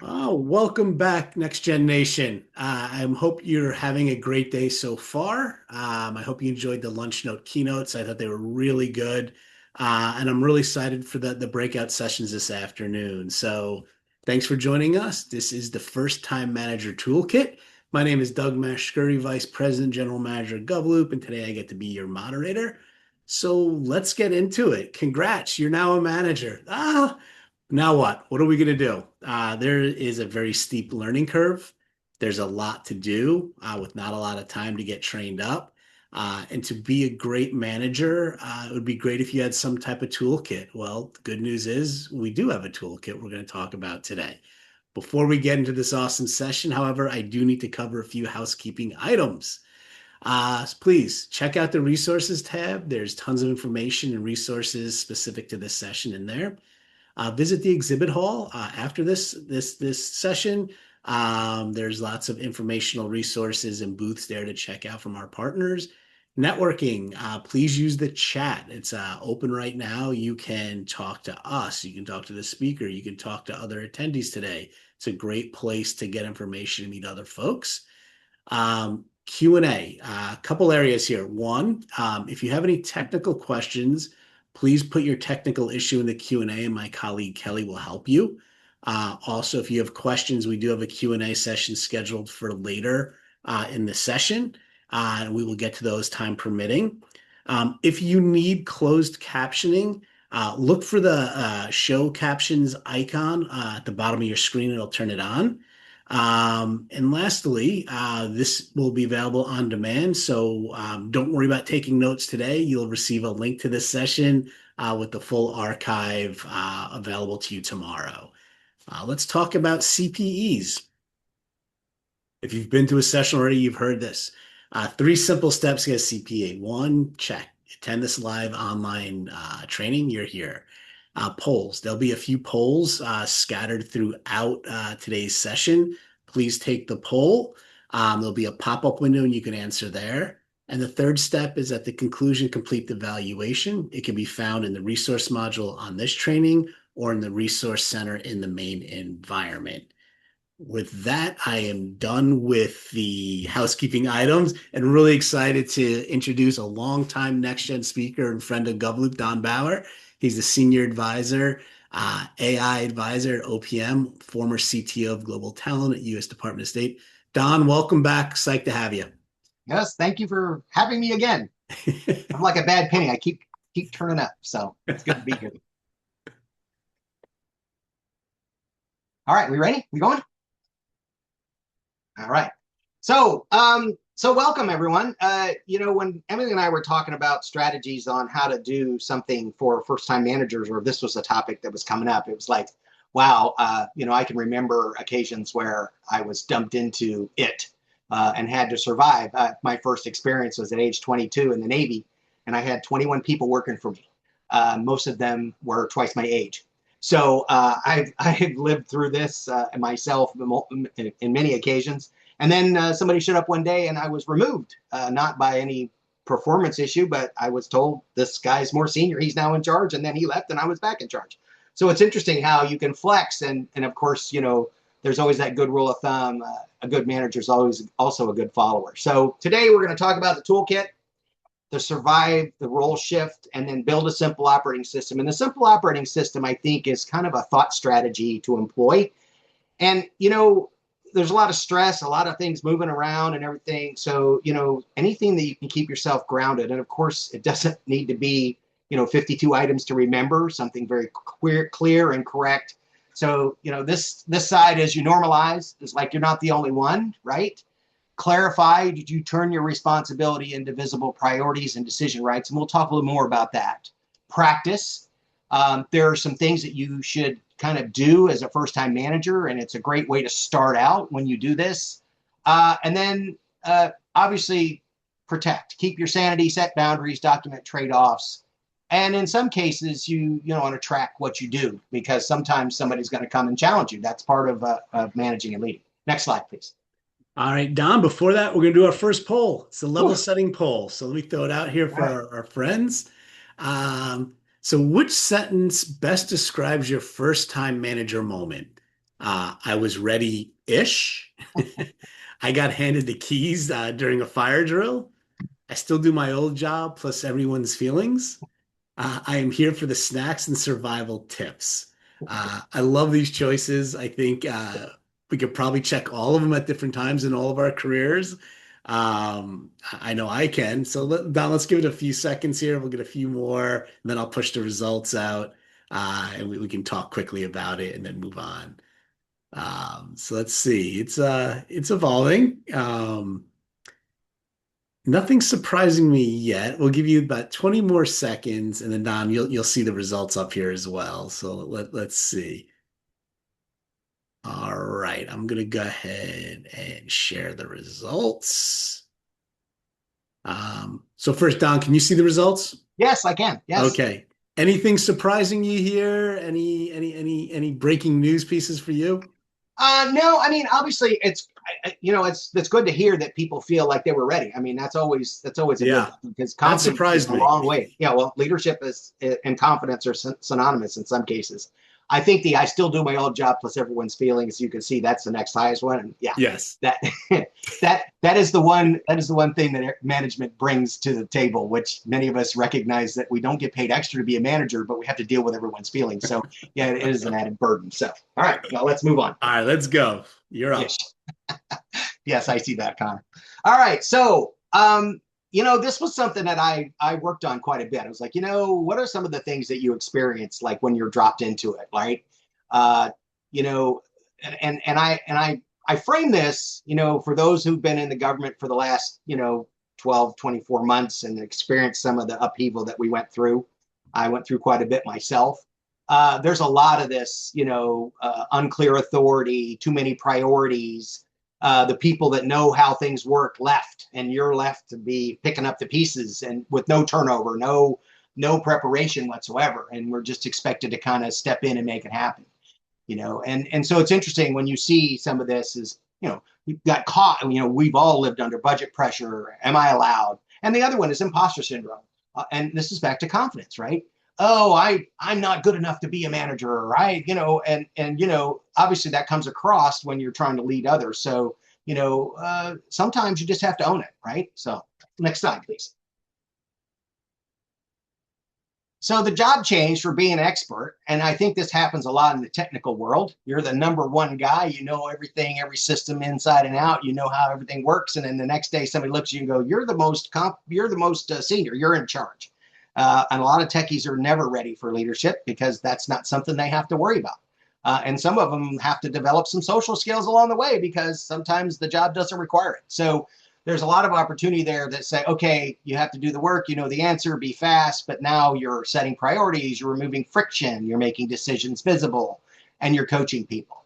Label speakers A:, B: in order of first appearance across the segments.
A: Oh, welcome back, Next Gen Nation. I hope you're having a great day so far. I hope you enjoyed the lunch note keynotes. I thought they were really good. And I'm really excited for the breakout sessions this afternoon. So thanks for joining us. This is the First Time Manager Toolkit. My name is Doug Mashkuri, Vice President, General Manager of GovLoop, and today I get to be your moderator. So let's get into it. Congrats, you're now a manager. Now what? What are we going to do? There is a very steep learning curve. There's a lot to do with not a lot of time to get trained up. And to be a great manager, it would be great if you had some type of toolkit. Well, the good news is we do have a toolkit we're going to talk about today. Before we get into this awesome session, however, I do need to cover a few housekeeping items. Please check out the resources tab. There's tons of information and resources specific to this session in there. Visit the exhibit hall after this session. There's lots of informational resources and booths there to check out from our partners. Networking, please use the chat. It's open right now. You can talk to us. You can talk to the speaker. You can talk to other attendees today. It's a great place to get information and meet other folks. Q&A, a couple areas here. One, if you have any technical questions, please put your technical issue in the Q&A and my colleague Kelly will help you. Also, if you have questions, we do have a Q&A session scheduled for later in the session, and we will get to those time permitting. If you need closed captioning, look for the show captions icon at the bottom of your screen. It'll turn it on. And lastly, this will be available on demand. So don't worry about taking notes today. You'll receive a link to this session with the full archive available to you tomorrow. Let's talk about CPEs. If you've been to a session already, you've heard this. Three simple steps to get a CPA. One, check. Attend this live online training. You're here. Polls. There'll be a few polls scattered throughout today's session. Please take the poll. There'll be a pop-up window and you can answer there. And the third step is at the conclusion, complete the evaluation. It can be found in the resource module on this training or in the resource center in the main environment. With that, I am done with the housekeeping items and really excited to introduce a longtime next-gen speaker and friend of GovLoop, Don Bauer. He's the senior advisor, AI advisor at OPM, former CTO of Global Talent at U.S. Department of State. Don, welcome back. Psyched to have you.
B: Yes, thank you for having me again. I'm like a bad penny. I keep turning up, so it's good to be here. All right, we ready? We going? All right. So welcome everyone. When Emily and I were talking about strategies on how to do something for first-time managers, or if this was a topic that was coming up, it was like, wow, I can remember occasions where I was dumped into it and had to survive. My first experience was at age 22 in the Navy, and I had 21 people working for me. Most of them were twice my age. So I've lived through this myself in many occasions. And then somebody showed up one day and I was removed, not by any performance issue, but I was told this guy's more senior. He's now in charge. And then he left and I was back in charge. So it's interesting how you can flex. And of course, there's always that good rule of thumb. A good manager is always also a good follower. So today we're going to talk about the toolkit, to survive the role shift, and then build a simple operating system. And the simple operating system, I think, is kind of a thought strategy to employ. And, there's a lot of stress, a lot of things moving around and everything. So, anything that you can keep yourself grounded. And of course, it doesn't need to be, 52 items to remember, something very clear and correct. So, this side, as you normalize, is like you're not the only one, right? Clarify, did you turn your responsibility into visible priorities and decision rights? And we'll talk a little more about that. Practice. There are some things that you should kind of do as a first-time manager, and it's a great way to start out when you do this. And then obviously protect. Keep your sanity, set boundaries, document trade-offs. And in some cases, you want to track what you do because sometimes somebody's going to come and challenge you. That's part of managing and leading. Next slide, please.
A: All right, Don, before that, we're going to do our first poll. It's a level
B: Ooh.
A: setting poll. So let me throw it out here for
B: Right.
A: our friends. So which sentence best describes your first time manager moment? I was ready-ish. I got handed the keys during a fire drill. I still do my old job plus everyone's feelings. I am here for the snacks and survival tips. I love these choices. I think we could probably check all of them at different times in all of our careers. I know I can. So Don, let's give it a few seconds here. We'll get a few more, and then I'll push the results out, and we can talk quickly about it and then move on. So let's see. It's evolving. Nothing surprising me yet. We'll give you about 20 more seconds, and then Don, you'll see the results up here as well. So let's see. All right, I'm gonna go ahead and share the results. So first, Don, can you see the results?
B: Yes, I can. Yes.
A: Okay. Anything surprising you here? Any breaking news pieces for you?
B: No, I mean, obviously, it's good to hear that people feel like they were ready. I mean, that's always a good
A: Yeah,
B: thing because
A: that
B: confidence goes
A: surprised
B: a
A: me.
B: long way. Yeah, well, leadership is and confidence are synonymous in some cases. I think the I still do my old job plus everyone's feelings. You can see that's the next highest one. And yeah,
A: Yes.
B: that that is the one thing that management brings to the table, which many of us recognize that we don't get paid extra to be a manager, but we have to deal with everyone's feelings. So yeah, it is an added burden. So all right, now let's move on.
A: All right, let's go. You're
B: Ish.
A: up.
B: Yes, I see that, Connor. All right, so this was something that I worked on quite a bit. I was like, what are some of the things that you experience like when you're dropped into it, right? Uh, you know, and I frame this, for those who've been in the government for the last, 12, 24 months and experienced some of the upheaval that we went through. I went through quite a bit myself. There's a lot of this, unclear authority, too many priorities, the people that know how things work left, and you're left to be picking up the pieces and with no turnover, no preparation whatsoever, and we're just expected to kind of step in and make it happen. And so it's interesting when you see some of this is, you got caught. We've all lived under budget pressure. Am I allowed? And the other one is imposter syndrome, and this is back to confidence, right? Oh, I'm not good enough to be a manager, right? And obviously that comes across when you're trying to lead others. So sometimes you just have to own it, right? So next slide, please. So the job changed for being an expert, and I think this happens a lot in the technical world. You're the number one guy, you know everything, every system inside and out, you know how everything works, and then the next day somebody looks at you and go, "You're the most senior, you're in charge." And a lot of techies are never ready for leadership because that's not something they have to worry about. And some of them have to develop some social skills along the way because sometimes the job doesn't require it. So there's a lot of opportunity there that say, okay, you have to do the work, you know the answer, be fast, but now you're setting priorities, you're removing friction, you're making decisions visible, and you're coaching people.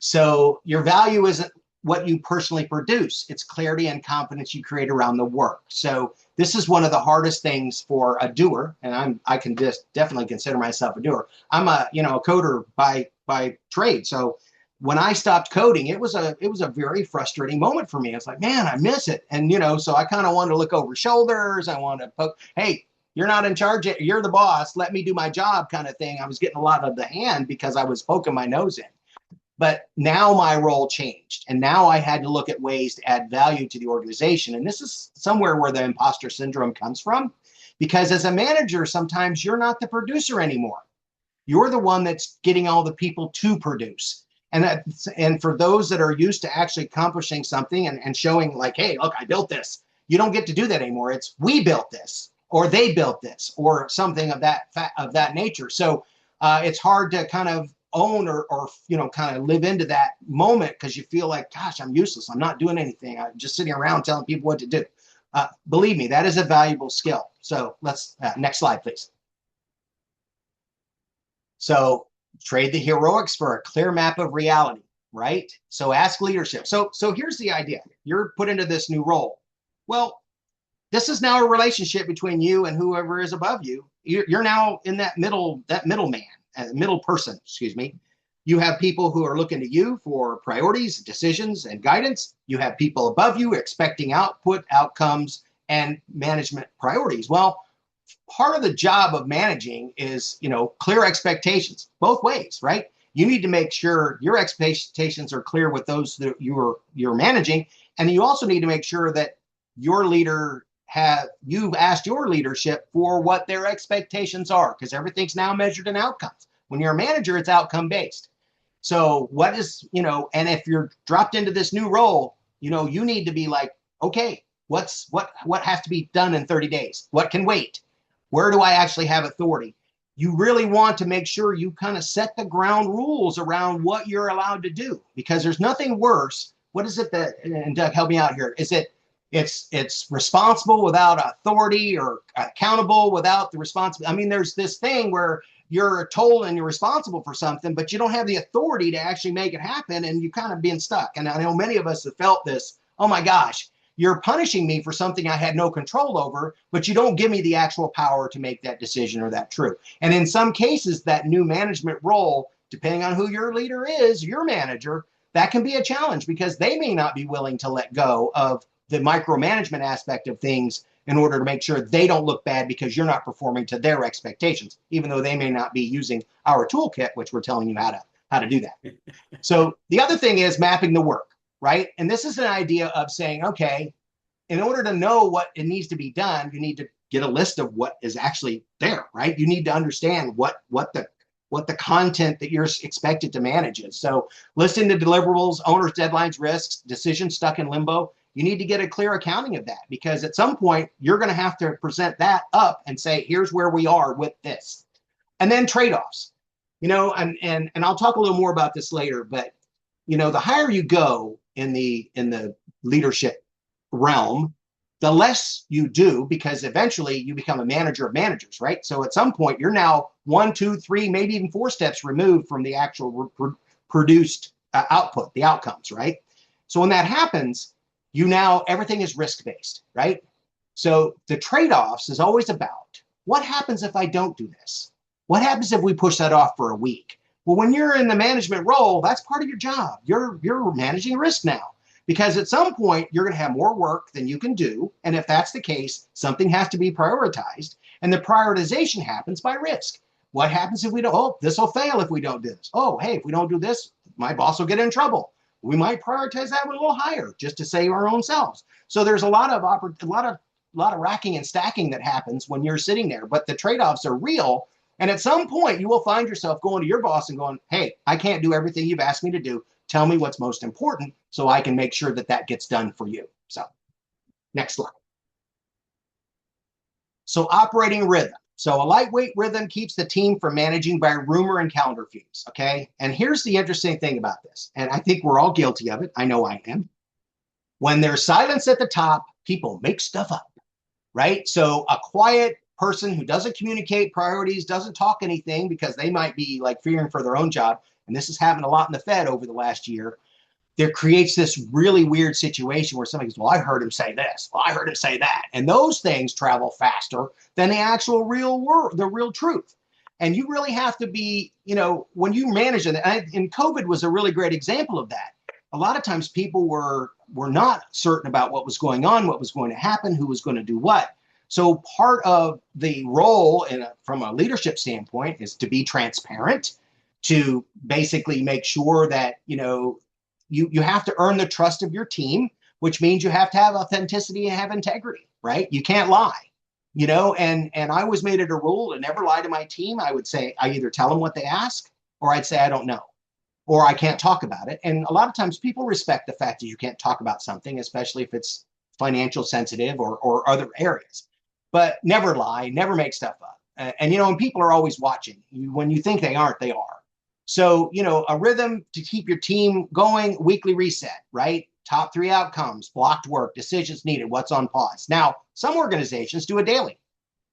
B: So your value isn't what you personally produce, it's clarity and confidence you create around the work. So this is one of the hardest things for a doer, and I can just definitely consider myself a doer. I'm a coder by trade. So when I stopped coding, it was a very frustrating moment for me. It's like, man, I miss it. And so I kind of wanted to look over shoulders. I wanted to poke, hey, you're not in charge yet. You're the boss. Let me do my job kind of thing. I was getting a lot of the hand because I was poking my nose in. But now my role changed. And now I had to look at ways to add value to the organization. And this is somewhere where the imposter syndrome comes from. Because as a manager, sometimes you're not the producer anymore. You're the one that's getting all the people to produce. And for those that are used to actually accomplishing something and showing like, hey, look, I built this. You don't get to do that anymore. It's we built this, or they built this, or something of that nature. So it's hard to kind of own or kind of live into that moment because you feel like, gosh, I'm useless. I'm not doing anything. I'm just sitting around telling people what to do. Believe me, that is a valuable skill. So let's next slide, please. So trade the heroics for a clear map of reality, right? So ask leadership. So here's the idea. You're put into this new role. Well, this is now a relationship between you and whoever is above you. You're now in that middleman, middle person, excuse me. You have people who are looking to you for priorities, decisions, and guidance. You have people above you expecting output, outcomes, and management priorities. Well, part of the job of managing is, clear expectations both ways, right? You need to make sure your expectations are clear with those that you're managing. And you also need to make sure that your leader you've asked your leadership for what their expectations are, because everything's now measured in outcomes. When you're a manager, it's outcome based. So what is, and if you're dropped into this new role, you need to be like, okay, what has to be done in 30 days? What can wait? Where do I actually have authority? You really want to make sure you kind of set the ground rules around what you're allowed to do, because there's nothing worse. What is it that, and Doug, help me out here. Is it's responsible without authority, or accountable without the responsibility? I mean, there's this thing where you're told and you're responsible for something, but you don't have the authority to actually make it happen, and you kind of being stuck. And I know many of us have felt this. Oh my gosh, you're punishing me for something I had no control over, but you don't give me the actual power to make that decision or that true. And in some cases, that new management role, depending on who your leader is, your manager, that can be a challenge, because they may not be willing to let go of the micromanagement aspect of things in order to make sure they don't look bad because you're not performing to their expectations, even though they may not be using our toolkit, which we're telling you how to do that. So the other thing is mapping the work, right? And this is an idea of saying, okay, in order to know what it needs to be done, you need to get a list of what is actually there, right? You need to understand what the content that you're expected to manage is. So listing the deliverables, owners, deadlines, risks, decisions stuck in limbo. You need to get a clear accounting of that, because at some point you're going to have to present that up and say, here's where we are with this. And then trade-offs, and I'll talk a little more about this later, but the higher you go in the leadership realm, the less you do, because eventually you become a manager of managers, right? So at some point you're now 1, 2, 3, maybe even 4 steps removed from the actual produced output, the outcomes, right? So when that happens, everything is risk-based, right? So the trade-offs is always about, what happens if I don't do this? What happens if we push that off for a week? Well, when you're in the management role, that's part of your job. You're managing risk now, because at some point you're going to have more work than you can do. And if that's the case, something has to be prioritized. And the prioritization happens by risk. What happens if we don't? Oh, this will fail if we don't do this. Oh, hey, if we don't do this, my boss will get in trouble. We might prioritize that one a little higher just to save our own selves. So there's a lot of racking and stacking that happens when you're sitting there, but the trade-offs are real. And at some point you will find yourself going to your boss and going, hey, I can't do everything you've asked me to do. Tell me what's most important so I can make sure that gets done for you. So next slide. So operating rhythm. So a lightweight rhythm keeps the team from managing by rumor and calendar feuds, okay? And here's the interesting thing about this, and I think we're all guilty of it. I know I am. When there's silence at the top, people make stuff up, right? So a quiet person who doesn't communicate priorities, doesn't talk anything because they might be like fearing for their own job, and this has happened a lot in the Fed over the last year, there creates this really weird situation where somebody goes, well, I heard him say this. Well, I heard him say that. And those things travel faster than the actual real world, the real truth. And you really have to be, when you manage it, and COVID was a really great example of that. A lot of times people were not certain about what was going on, what was going to happen, who was going to do what. So part of the role from a leadership standpoint is to be transparent, to basically make sure that, you have to earn the trust of your team, which means you have to have authenticity and have integrity, right? You can't lie, and I always made it a rule to never lie to my team. I would say, I either tell them what they ask, or I'd say, I don't know, or I can't talk about it. And a lot of times people respect the fact that you can't talk about something, especially if it's financial sensitive or other areas, but never lie, never make stuff up. And people are always watching you. When you think they aren't, they are. So, a rhythm to keep your team going, weekly reset, right? Top 3 outcomes, blocked work, decisions needed, what's on pause. Now, some organizations do a daily.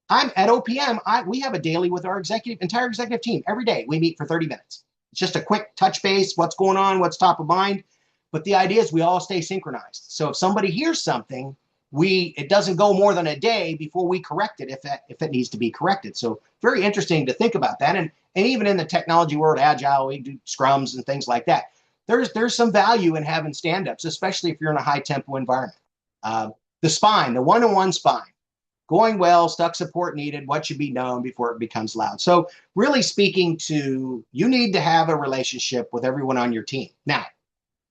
B: I'm at OPM, we have a daily with our entire executive team. Every day we meet for 30 minutes. It's just a quick touch base, what's going on, what's top of mind. But the idea is we all stay synchronized. So if somebody hears something, it doesn't go more than a day before we correct it if it needs to be corrected. So very interesting to think about that. And even in the technology world, agile, we do scrums and things like that. There's some value in having stand-ups, especially if you're in a high tempo environment. The spine, the one-on-one spine. going well, stuck support needed, what should be known before it becomes loud. So really speaking to, you need to have a relationship with everyone on your team. Now,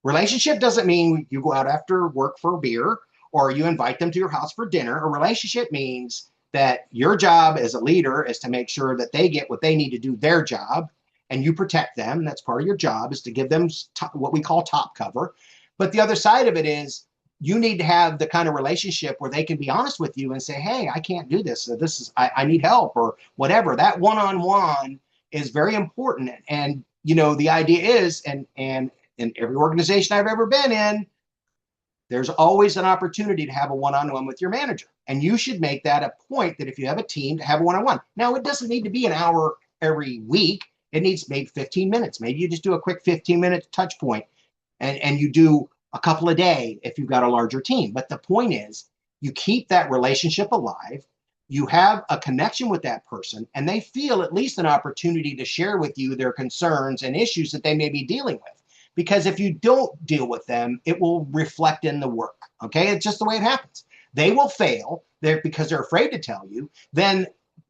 B: relationship doesn't mean you go out after work for a beer or you invite them to your house for dinner. A relationship means that your job as a leader is to make sure that they get what they need to do their job, and you protect them. That's part of your job, is to give them what we call top cover. But the other side of it is, you need to have the kind of relationship where they can be honest with you and say, hey, I can't do this. This is, I need help, or whatever. That one-on-one is very important. And, the idea is, and in every organization I've ever been in, there's always an opportunity to have a one-on-one with your manager. And you should make that a point, that if you have a team, to have a one-on-one. Now, it doesn't need to be an hour every week. It needs maybe 15 minutes. Maybe you just do a quick 15-minute touch point, and you do a couple a day if you've got a larger team. But the point is, you keep that relationship alive. You have a connection with that person, and they feel at least an opportunity to share with you their concerns and issues that they may be dealing with. Because if you don't deal with them, it will reflect in the work. Okay, it's just the way it happens. They will fail there because they're afraid to tell you. Then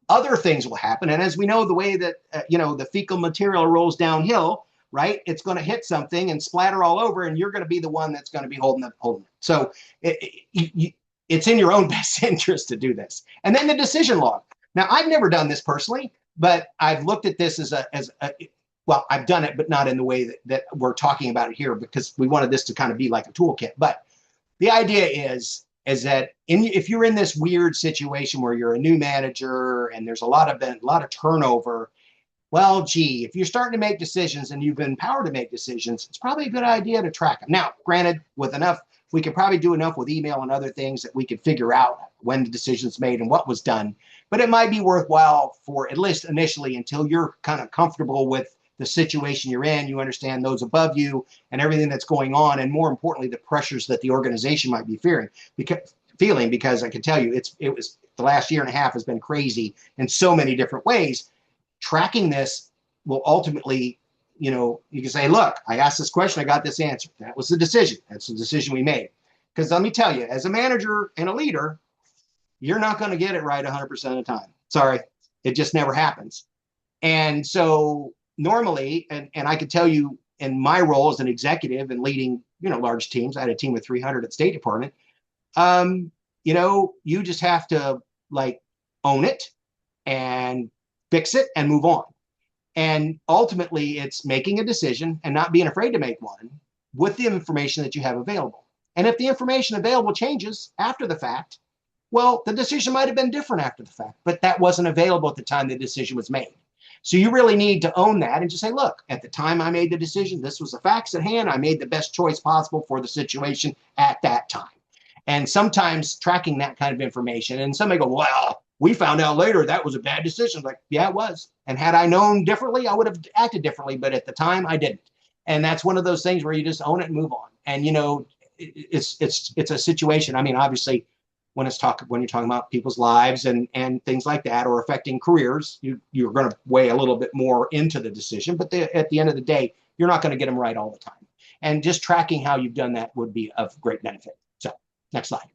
B: other things will happen, and as we know, the way that the fecal material rolls downhill, right? It's going to hit something and splatter all over, and you're going to be the one that's going to be holding it. So it's in your own best interest to do this. And then the decision log. Now, I've never done this personally, but I've looked at this as a well, I've done it, but not in the way that we're talking about it here, because we wanted this to kind of be like a toolkit. But the idea is that if you're in this weird situation where you're a new manager and there's a lot of turnover, well, gee, if you're starting to make decisions and you've been empowered to make decisions, it's probably a good idea to track them. Now, granted, we could probably do enough with email and other things that we could figure out when the decision's made and what was done. But it might be worthwhile, for at least initially, until you're kind of comfortable with the situation you're in, you understand those above you and everything that's going on, and more importantly, the pressures that the organization might be feeling, because I can tell you, it was the last year and a half has been crazy in so many different ways. Tracking this will ultimately, you can say, look, I asked this question, I got this answer. That was the decision. That's the decision we made. Because let me tell you, as a manager and a leader, you're not going to get it right 100% of the time. Sorry, it just never happens. And so normally, and I can tell you, in my role as an executive and leading, large teams, I had a team of 300 at State Department. You just have to own it and fix it and move on. And ultimately, it's making a decision and not being afraid to make one with the information that you have available. And if the information available changes after the fact, well, the decision might have been different after the fact, but that wasn't available at the time the decision was made. So you really need to own that and just say, look, at the time I made the decision, this was the facts at hand. I made the best choice possible for the situation at that time. And sometimes tracking that kind of information, and somebody go, well, we found out later that was a bad decision. Like, yeah, it was. And had I known differently, I would have acted differently. But at the time, I didn't. And that's one of those things where you just own it and move on. And, it's a situation. I mean, obviously, when you're talking about people's lives and things like that, or affecting careers, you're going to weigh a little bit more into the decision. But at the end of the day, you're not going to get them right all the time. And just tracking how you've done that would be of great benefit. So next slide.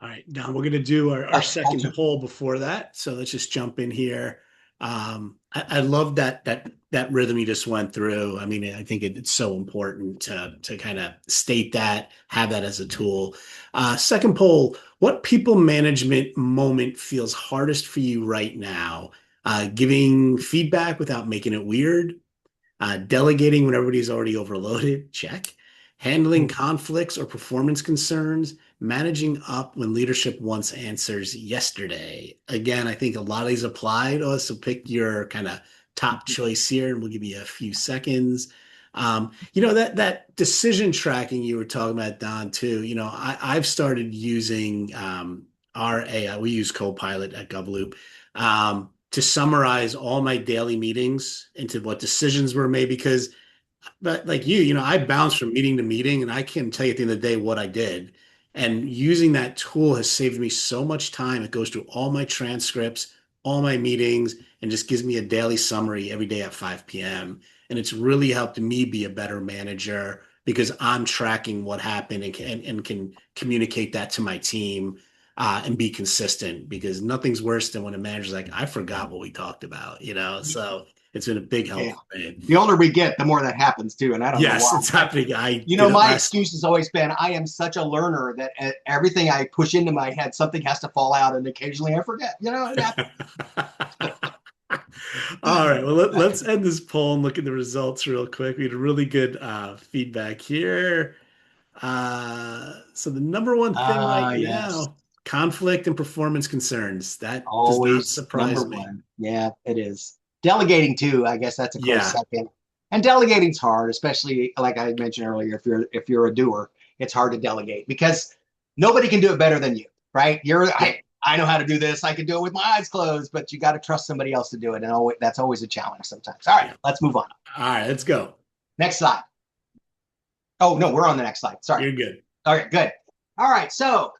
A: All right, Don, we're going to do our second poll before that. So let's just jump in here. I love that rhythm you just went through. I mean, I think it's so important to kind of state that, have that as a tool. Second poll, what people management moment feels hardest for you right now? Giving feedback without making it weird. Delegating when everybody's already overloaded, check. Handling conflicts or performance concerns, managing up when leadership wants answers yesterday. Again, I think a lot of these apply to us, so pick your kind of top choice here, and we'll give you a few seconds. That decision tracking you were talking about, Don, too. I've started using our AI. We use Copilot at GovLoop. To summarize all my daily meetings into what decisions were made, because like I bounce from meeting to meeting, and I can tell you at the end of the day what I did. And using that tool has saved me so much time. It goes through all my transcripts, all my meetings, and just gives me a daily summary every day at 5 p.m. And it's really helped me be a better manager, because I'm tracking what happened and can communicate that to my team. and be consistent, because nothing's worse than when a manager's like, I forgot what we talked about, So it's been a big
B: Yeah.
A: help for me.
B: The older we get, the more that happens too. And I don't know
A: Yes,
B: why.
A: it's happening. I
B: You know,
A: did it
B: my
A: last.
B: excuse has always been I am such a learner that everything I push into my head, something has to fall out, and occasionally I forget. It happens.
A: All right. Well, let's end this poll and look at the results real quick. We had really good feedback here. So the number one thing right
B: Yes.
A: now, conflict and performance concerns. That does not
B: Always number
A: surprise me.
B: one. Yeah, it is. Delegating too, I guess that's a close
A: Yeah.
B: second. And delegating's hard, especially like I mentioned earlier, if you're a doer, it's hard to delegate because nobody can do it better than you, right?
A: Yep.
B: I know how to do this. I can do it with my eyes closed, but you got to trust somebody else to do it. And that's always a challenge sometimes. All right,
A: Yeah.
B: let's move on.
A: All right, let's go.
B: Next slide. Oh, no, we're on the next slide. Sorry.
A: You're good.
B: All right, good. All right, so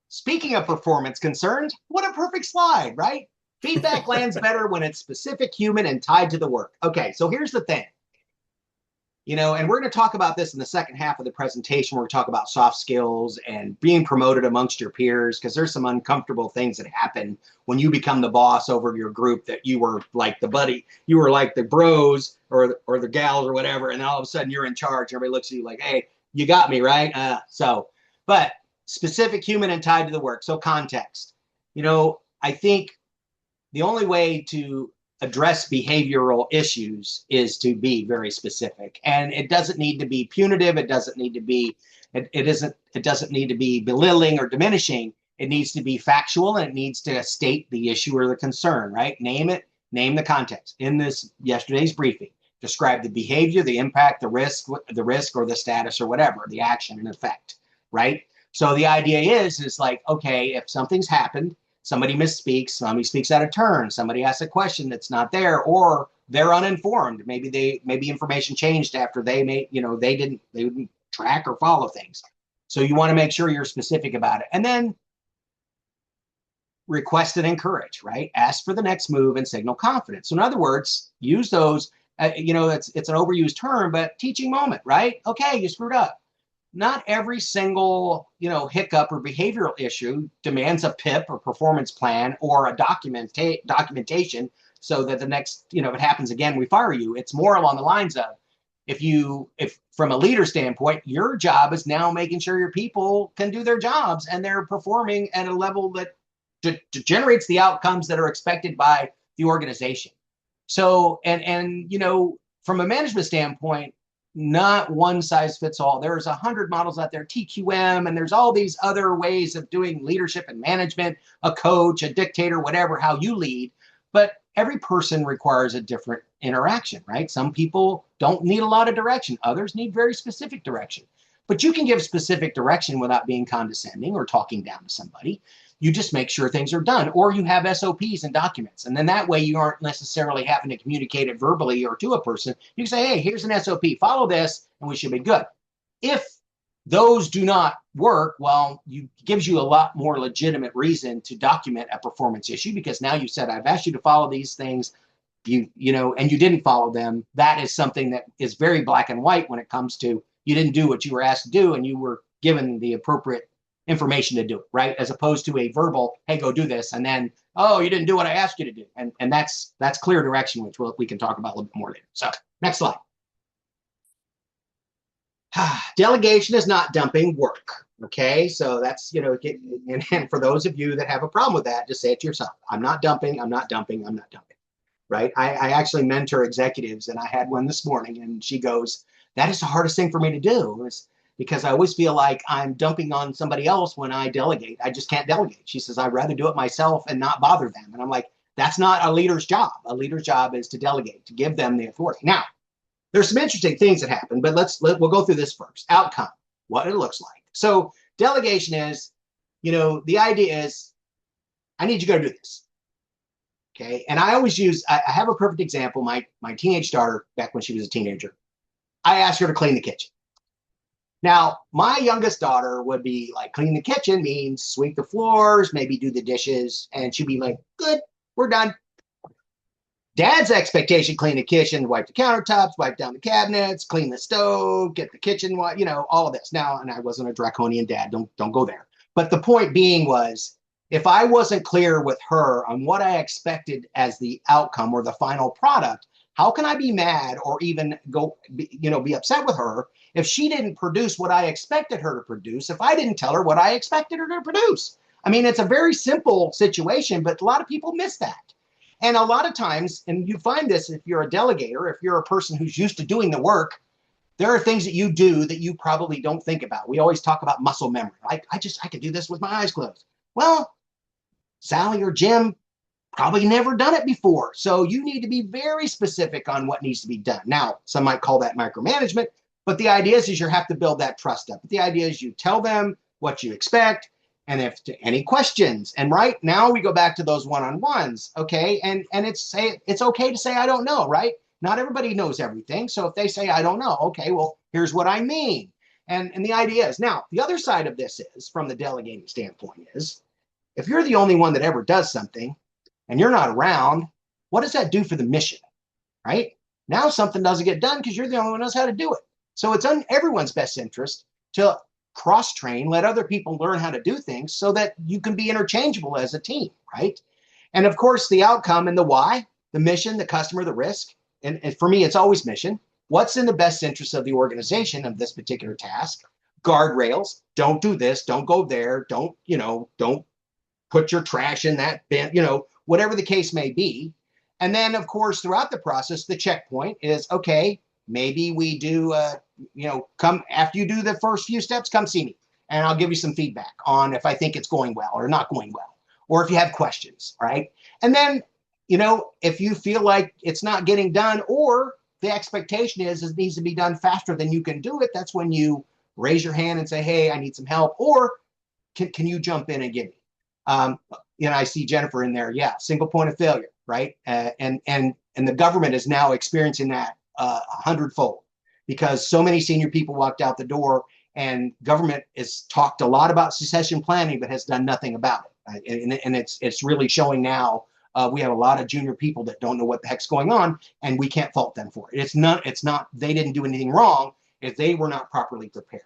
B: speaking of performance concerns, what a perfect slide, right? Feedback lands better when it's specific, human, and tied to the work. Okay, so here's the thing. And we're going to talk about this in the second half of the presentation. We're going to talk about soft skills and being promoted amongst your peers, because there's some uncomfortable things that happen when you become the boss over your group, that you were like the buddy, you were like the bros or the gals or whatever, and all of a sudden you're in charge. Everybody looks at you like, hey, you got me, right? But specific, human, and tied to the work. So context. I think the only way to address behavioral issues is to be very specific, and it doesn't need to be punitive. It doesn't need to be it doesn't need to be belittling or diminishing. It needs to be factual, and it needs to state the issue or the concern, right? Name it, name the context. In this yesterday's briefing, describe the behavior, the impact, the risk or the status or whatever, the action and effect, right? So the idea is like, okay, if something's happened, somebody misspeaks, somebody speaks out of turn, somebody asks a question that's not there, or they're uninformed. Maybe information changed after they didn't track or follow things. So you want to make sure you're specific about it. And then request and encourage, right? Ask for the next move and signal confidence. So in other words, use those, it's an overused term, but teaching moment, right? Okay, you screwed up. Not every single hiccup or behavioral issue demands a PIP or performance plan or a documentation, so that the next, if it happens again, we fire you. It's more along the lines of, if from a leader standpoint, your job is now making sure your people can do their jobs and they're performing at a level that generates the outcomes that are expected by the organization. So, and from a management standpoint, not one size fits all. There's 100 models out there, TQM, and there's all these other ways of doing leadership and management, a coach, a dictator, whatever, how you lead. But every person requires a different interaction, right? Some people don't need a lot of direction. Others need very specific direction. But you can give specific direction without being condescending or talking down to somebody. You just make sure things are done, or you have SOPs and documents. And then that way you aren't necessarily having to communicate it verbally or to a person. You can say, hey, here's an SOP, follow this, and we should be good. If those do not work, well, it gives you a lot more legitimate reason to document a performance issue, because now you said, I've asked you to follow these things, and you didn't follow them. That is something that is very black and white when it comes to, you didn't do what you were asked to do, and you were given the appropriate information to do it, right? As opposed to a verbal, hey, go do this, and then, oh, you didn't do what I asked you to do. And that's clear direction, which we can talk about a little bit more later. So next slide. Delegation is not dumping work. Okay, so that's, and for those of you that have a problem with that, just say it to yourself. I'm not dumping, I'm not dumping, I'm not dumping, right? I actually mentor executives, and I had one this morning, and she goes, that is the hardest thing for me to do. It's because I always feel like I'm dumping on somebody else when I delegate. I just can't delegate. She says, I'd rather do it myself and not bother them. And I'm like, that's not a leader's job. A leader's job is to delegate, to give them the authority. Now, there's some interesting things that happen, but we'll go through this first. Outcome, what it looks like. So delegation is, the idea is, I need you to go do this. Okay. And I always I have a perfect example. My teenage daughter, back when she was a teenager, I asked her to clean the kitchen. Now, my youngest daughter would be like, clean the kitchen means sweep the floors, maybe do the dishes. And she'd be like, good, we're done. Dad's expectation, clean the kitchen, wipe the countertops, wipe down the cabinets, clean the stove, get the kitchen, all of this. Now, and I wasn't a draconian dad, don't go there. But the point being was, if I wasn't clear with her on what I expected as the outcome or the final product, how can I be mad or even be upset with her if she didn't produce what I expected her to produce, if I didn't tell her what I expected her to produce? I mean, it's a very simple situation, but a lot of people miss that. And a lot of times, and you find this if you're a delegator, if you're a person who's used to doing the work, there are things that you do that you probably don't think about. We always talk about muscle memory. I could do this with my eyes closed. Well, Sally or Jim probably never done it before. So you need to be very specific on what needs to be done. Now, some might call that micromanagement, but the idea is you have to build that trust up. But the idea is you tell them what you expect, and if to any questions. And right now we go back to those one-on-ones, okay? And it's okay to say I don't know, right? Not everybody knows everything. So if they say I don't know, okay, well, here's what I mean. And the idea is, now the other side of this is, from the delegating standpoint, is if you're the only one that ever does something and you're not around, what does that do for the mission, right? Now something doesn't get done because you're the only one who knows how to do it. So it's in everyone's best interest to cross-train, let other people learn how to do things so that you can be interchangeable as a team, right? And of course, the outcome and the why, the mission, the customer, the risk, and for me, it's always mission. What's in the best interest of the organization of this particular task? Guardrails, don't do this, don't go there, don't put your trash in that bin, whatever the case may be. And then, of course, throughout the process, the checkpoint is, okay, maybe we do, come after you do the first few steps, come see me, and I'll give you some feedback on if I think it's going well or not going well, or if you have questions, right? And then, if you feel like it's not getting done, or the expectation is it needs to be done faster than you can do it, that's when you raise your hand and say, hey, I need some help, or can you jump in and give me? I see Jennifer in there. Yeah, single point of failure, right? And the government is now experiencing that 100-fold, because so many senior people walked out the door, and government has talked a lot about succession planning, but has done nothing about it. And it's really showing now. We have a lot of junior people that don't know what the heck's going on, and we can't fault them for it. It's not they didn't do anything wrong, if they were not properly prepared.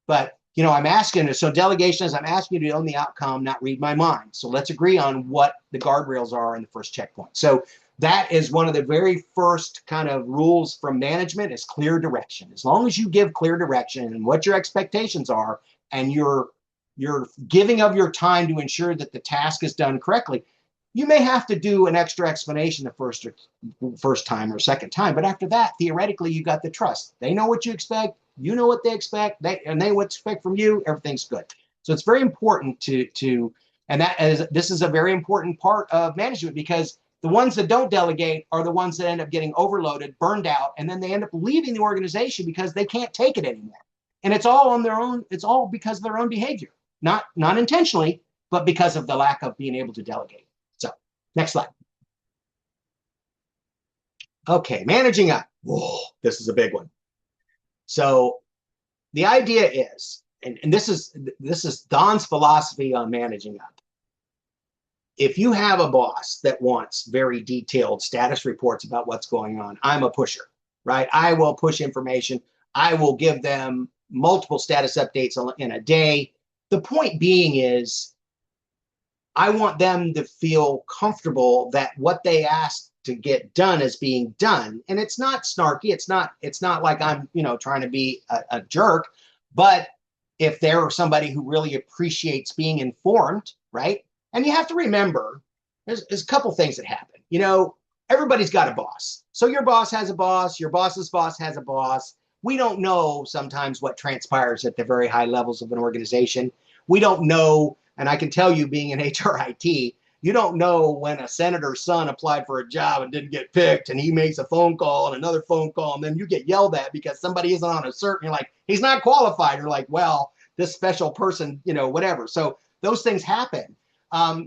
B: But I'm asking, so delegation is I'm asking you to own the outcome, not read my mind. So let's agree on what the guardrails are in the first checkpoint. So that is one of the very first kind of rules from management, is clear direction. As long as you give clear direction and what your expectations are, and you're giving of your time to ensure that the task is done correctly, you may have to do an extra explanation the first time or second time, but after that, theoretically, you got the trust. They know what you expect. You know what they expect. They know what to expect from you. Everything's good. So it's very important this is a very important part of management, because the ones that don't delegate are the ones that end up getting overloaded, burned out, and then they end up leaving the organization because they can't take it anymore. And it's all on their own. It's all because of their own behavior, not intentionally, but because of the lack of being able to delegate. So next slide. Okay, managing up. Whoa, this is a big one. So the idea is, and this is Don's philosophy on managing up. If you have a boss that wants very detailed status reports about what's going on, I'm a pusher, right? I will push information. I will give them multiple status updates in a day. The point being is, I want them to feel comfortable that what they asked to get done is being done. And it's not snarky. It's not like I'm, trying to be a jerk. But if they're somebody who really appreciates being informed, right? And you have to remember, there's a couple things that happen. Everybody's got a boss. So your boss has a boss. Your boss's boss has a boss. We don't know sometimes what transpires at the very high levels of an organization. We don't know. And I can tell you, being in HRIT, you don't know when a senator's son applied for a job and didn't get picked, and he makes a phone call and another phone call, and then you get yelled at because somebody isn't on a cert, and you're like, he's not qualified. You're like, well, this special person, whatever. So those things happen.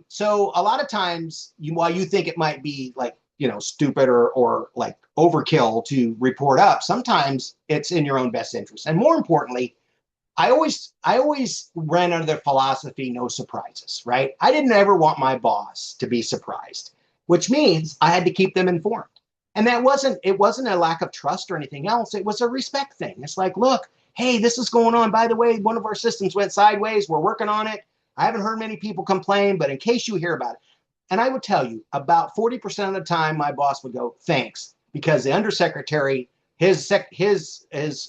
B: So a lot of times, while you think it might be like, stupid or like overkill to report up, sometimes it's in your own best interest. And more importantly, I always ran under the philosophy, no surprises, right? I didn't ever want my boss to be surprised, which means I had to keep them informed. And it wasn't a lack of trust or anything else. It was a respect thing. It's like, look, hey, this is going on. By the way, one of our systems went sideways. We're working on it. I haven't heard many people complain, but in case you hear about it, and I would tell you about 40% of the time, my boss would go, thanks, because the undersecretary, his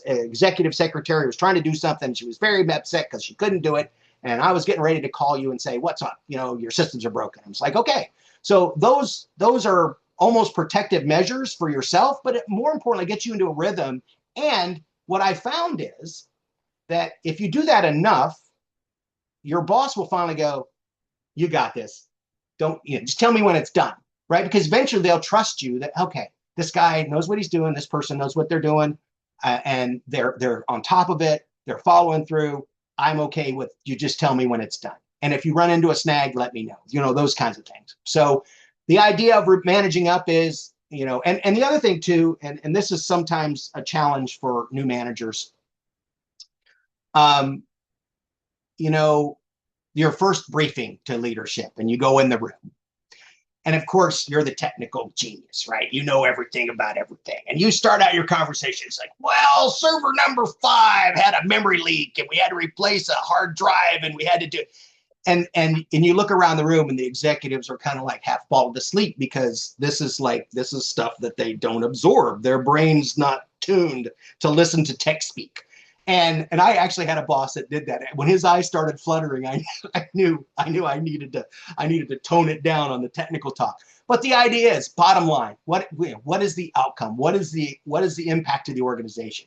B: executive secretary was trying to do something. She was very upset because she couldn't do it. And I was getting ready to call you and say, what's up? You know, your systems are broken. I was like, okay. So those are almost protective measures for yourself, but it more importantly gets you into a rhythm. And what I found is that if you do that enough, your boss will finally go, you got this. Don't, you know, just tell me when it's done, right? Because eventually they'll trust you that, okay, this guy knows what he's doing. This person knows what they're doing, and they're on top of it. They're following through. I'm okay with you. Just tell me when it's done. And if you run into a snag, let me know. You know, those kinds of things. So the idea of managing up is, you know, and the other thing too, and this is sometimes a challenge for new managers. Um, you know, your first briefing to leadership, and you go in the room. And of course, you're the technical genius, right? You know everything about everything. And you start out your conversation. It's like, well, server number 5 had a memory leak and we had to replace a hard drive and we had to do. And you look around the room and the executives are kind of like half balled asleep because this is stuff that they don't absorb. Their brain's not tuned to listen to tech speak. And I actually had a boss that did that. When his eyes started fluttering, I knew I needed to tone it down on the technical talk. But the idea is, bottom line, what is the outcome? What is the impact to the organization?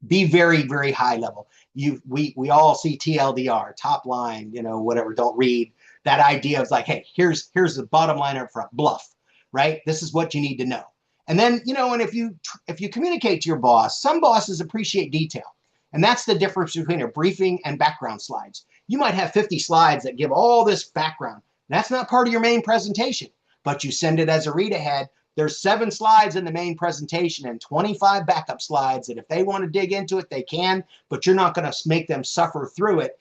B: Be very, very high level. We all see TLDR, top line, you know, whatever, don't read. That idea of like, hey, here's the bottom line up front, bluff, right? This is what you need to know. And then, you know, and if you communicate to your boss, some bosses appreciate detail. And that's the difference between a briefing and background slides. You might have 50 slides that give all this background. That's not part of your main presentation, but you send it as a read ahead. There's 7 slides in the main presentation and 25 backup slides that if they want to dig into it, they can, but you're not going to make them suffer through it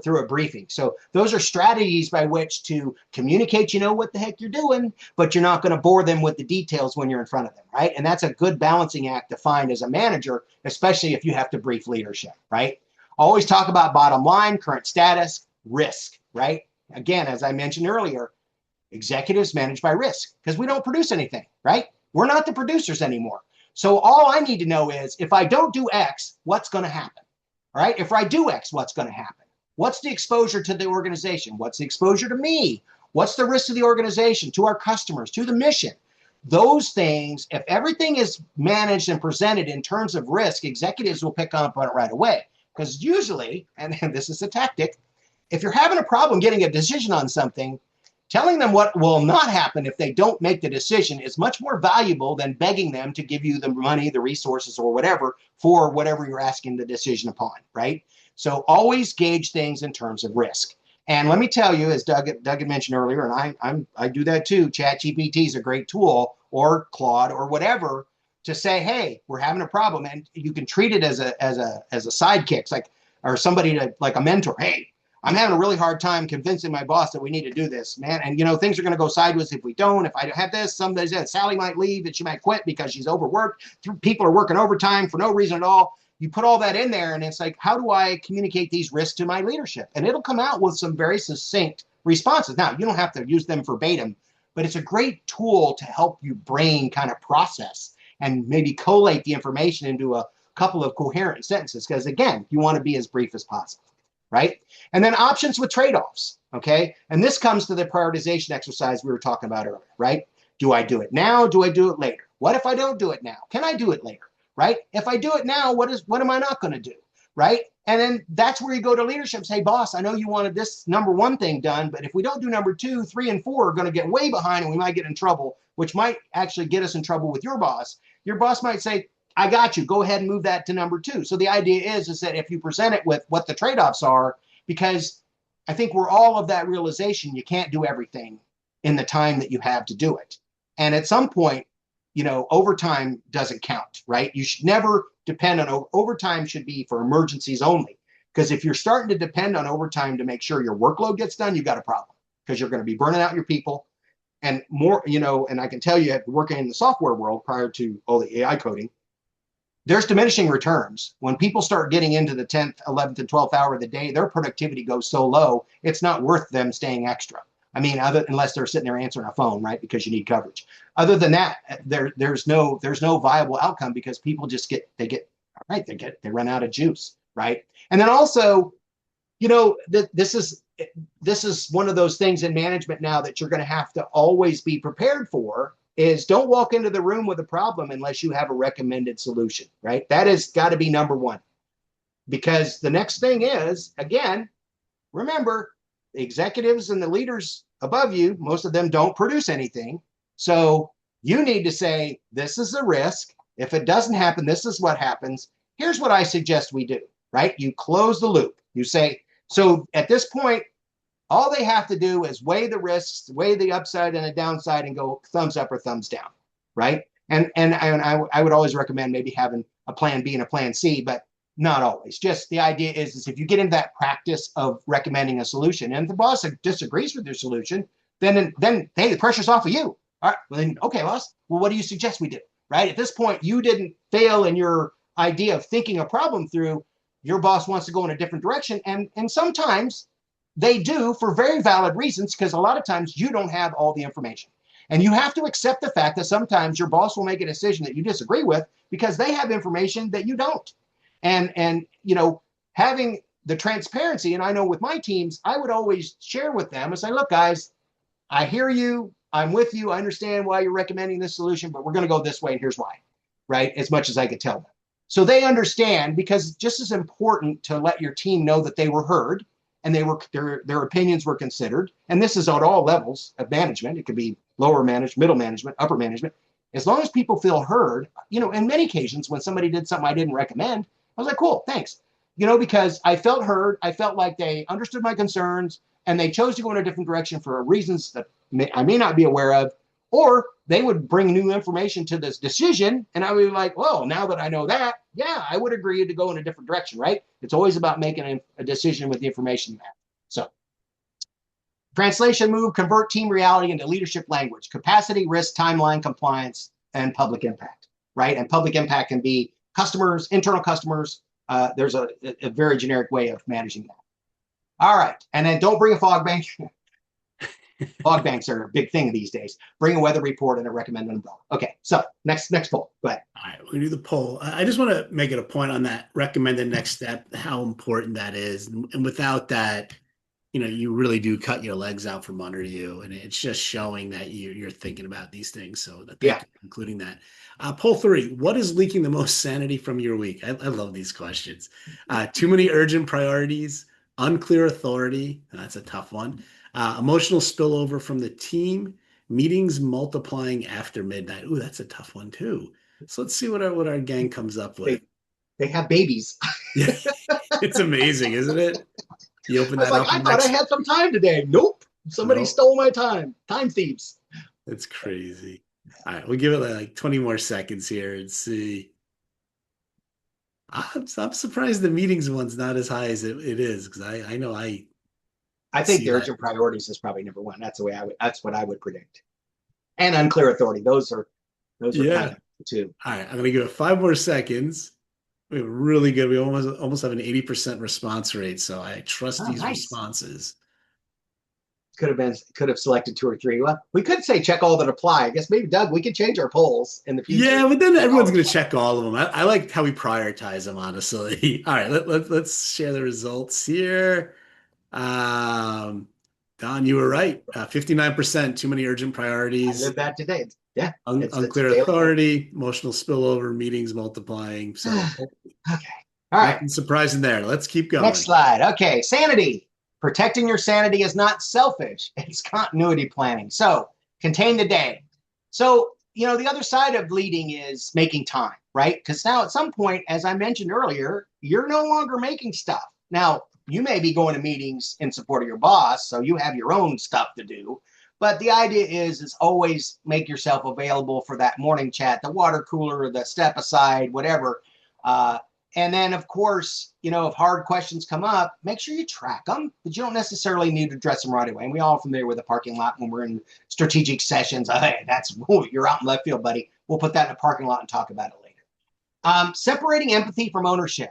B: through a briefing. So those are strategies by which to communicate, you know what the heck you're doing, but you're not going to bore them with the details when you're in front of them, right? And that's a good balancing act to find as a manager, especially if you have to brief leadership, right? Always talk about bottom line, current status, risk, right? Again, as I mentioned earlier, executives manage by risk because we don't produce anything, right? We're not the producers anymore. So all I need to know is if I don't do X, what's going to happen, all right? If I do X, what's going to happen? What's the exposure to the organization? What's the exposure to me? What's the risk to the organization, to our customers, to the mission? Those things, if everything is managed and presented in terms of risk, executives will pick up on it right away. Because usually, and this is a tactic, if you're having a problem getting a decision on something, telling them what will not happen if they don't make the decision is much more valuable than begging them to give you the money, the resources, or whatever for whatever you're asking the decision upon, right? So always gauge things in terms of risk. And let me tell you, as Doug had mentioned earlier, and I do that too, ChatGPT is a great tool, or Claude or whatever, to say, hey, we're having a problem. And you can treat it as a sidekick, it's like, or somebody to, like a mentor. Hey, I'm having a really hard time convincing my boss that we need to do this, man. And, you know, things are going to go sideways if we don't. If I have this, somebody said Sally might leave and she might quit because she's overworked. People are working overtime for no reason at all. You put all that in there and it's like, how do I communicate these risks to my leadership? And it'll come out with some very succinct responses. Now, you don't have to use them verbatim, but it's a great tool to help your brain kind of process and maybe collate the information into a couple of coherent sentences. Because again, you want to be as brief as possible, right? And then options with trade-offs, okay? And this comes to the prioritization exercise we were talking about earlier, right? Do I do it now? Do I do it later? What if I don't do it now? Can I do it later? Right? If I do it now, what am I not going to do? Right? And then that's where you go to leadership and say, boss, I know you wanted this number 1 thing done, but if we don't do number 2, 3, and 4, we're going to get way behind and we might get in trouble, which might actually get us in trouble with your boss. Your boss might say, I got you. Go ahead and move that to number 2. So the idea is that if you present it with what the trade-offs are, because I think we're all of that realization, you can't do everything in the time that you have to do it. And at some point, you know, overtime doesn't count, right? You should never depend on overtime. Should be for emergencies only. Because if you're starting to depend on overtime to make sure your workload gets done, you've got a problem because you're going to be burning out your people and more, you know, and I can tell you, working in the software world prior to all the AI coding, there's diminishing returns. When people start getting into the 10th, 11th, and 12th hour of the day, their productivity goes so low, it's not worth them staying extra. I mean, unless they're sitting there answering a phone, right? Because you need coverage. Other than that, there's no viable outcome because people just they run out of juice, right? And then also, this is one of those things in management now that you're going to have to always be prepared for, is don't walk into the room with a problem unless you have a recommended solution, right? That has got to be number one. Because the next thing is, again, remember, the executives and the leaders above you, most of them don't produce anything. So you need to say, this is the risk. If it doesn't happen, this is what happens. Here's what I suggest we do, right? You close the loop. You say, so at this point, all they have to do is weigh the risks, weigh the upside and the downside, and go thumbs up or thumbs down, right? And I would always recommend maybe having a plan B and a plan C, but not always. Just the idea is if you get into that practice of recommending a solution, and if the boss disagrees with your solution, then hey, the pressure's off of you. All right, well then, okay, boss. Well, what do you suggest we do? Right? At this point, you didn't fail in your idea of thinking a problem through. Your boss wants to go in a different direction, and sometimes they do for very valid reasons, because a lot of times you don't have all the information. And you have to accept the fact that sometimes your boss will make a decision that you disagree with because they have information that you don't. And having the transparency, and I know with my teams, I would always share with them and say, look, guys, I hear you. I'm with you. I understand why you're recommending this solution, but we're going to go this way, and here's why, right? As much as I could tell them. So they understand, because it's just as important to let your team know that they were heard and their opinions were considered. And this is at all levels of management. It could be lower management, middle management, upper management. As long as people feel heard, in many occasions when somebody did something I didn't recommend, I was like, cool, thanks. Because I felt heard. I felt like they understood my concerns, and they chose to go in a different direction for reasons that I may not be aware of, or they would bring new information to this decision, and I would be like, well, now that I know that, yeah, I would agree to go in a different direction, right? It's always about making a decision with the information you have. So, translation move, convert team reality into leadership language: capacity, risk, timeline, compliance, and public impact, right? And public impact can be customers, internal customers. There's a very generic way of managing that. All right, and then don't bring a fog bank. Fog banks are a big thing these days. Bring a weather report and a recommended umbrella. Okay, so next poll. Go ahead.
A: All right, we're gonna do the poll. I just want to make it a point on that recommended next step, how important that is. And without that, you really do cut your legs out from under you. And it's just showing that you're thinking about these things. So thank you for including that. Poll 3, what is leaking the most sanity from your week? I love these questions. Too many urgent priorities, unclear authority. That's a tough one. Emotional spillover from the team, meetings multiplying after midnight. Ooh, that's a tough one too. So let's see what our gang comes up with.
B: They have babies.
A: Yeah, it's amazing, isn't it? You open that up.
B: I thought I had some time today. Nope. Somebody stole my time. Time thieves.
A: It's crazy. All right, we'll give it like 20 more seconds here and see. I'm surprised the meetings one's not as high as it is, because I know I
B: think the urgent priorities is probably number one. That's what I would predict. And unclear authority. Those are kind of two.
A: All right, I'm gonna give it 5 more seconds. We're really good. We almost have an 80% response rate, so I trust these responses.
B: Could have selected 2 or 3. Well, we could say check all that apply. I guess maybe, Doug, we could change our polls in the future.
A: Yeah, but then everyone's going to check all of them. I like how we prioritize them, honestly. All right, let's share the results here. Don, you were right. 59%, too many urgent priorities.
B: I lived that today. Yeah.
A: Unclear authority, emotional spillover, meetings multiplying. So,
B: okay. All right.
A: Nothing surprising there. Let's keep going.
B: Next slide. Okay. Sanity. Protecting your sanity is not selfish. It's continuity planning. So contain the day. So, the other side of leading is making time, right? Because now at some point, as I mentioned earlier, you're no longer making stuff. Now, you may be going to meetings in support of your boss, so you have your own stuff to do. But the idea is always make yourself available for that morning chat, the water cooler, the step aside, whatever. And then, of course, if hard questions come up, make sure you track them, but you don't necessarily need to address them right away. And we all familiar with the parking lot when we're in strategic sessions. Hey, you're out in left field, buddy. We'll put that in the parking lot and talk about it later. Separating empathy from ownership.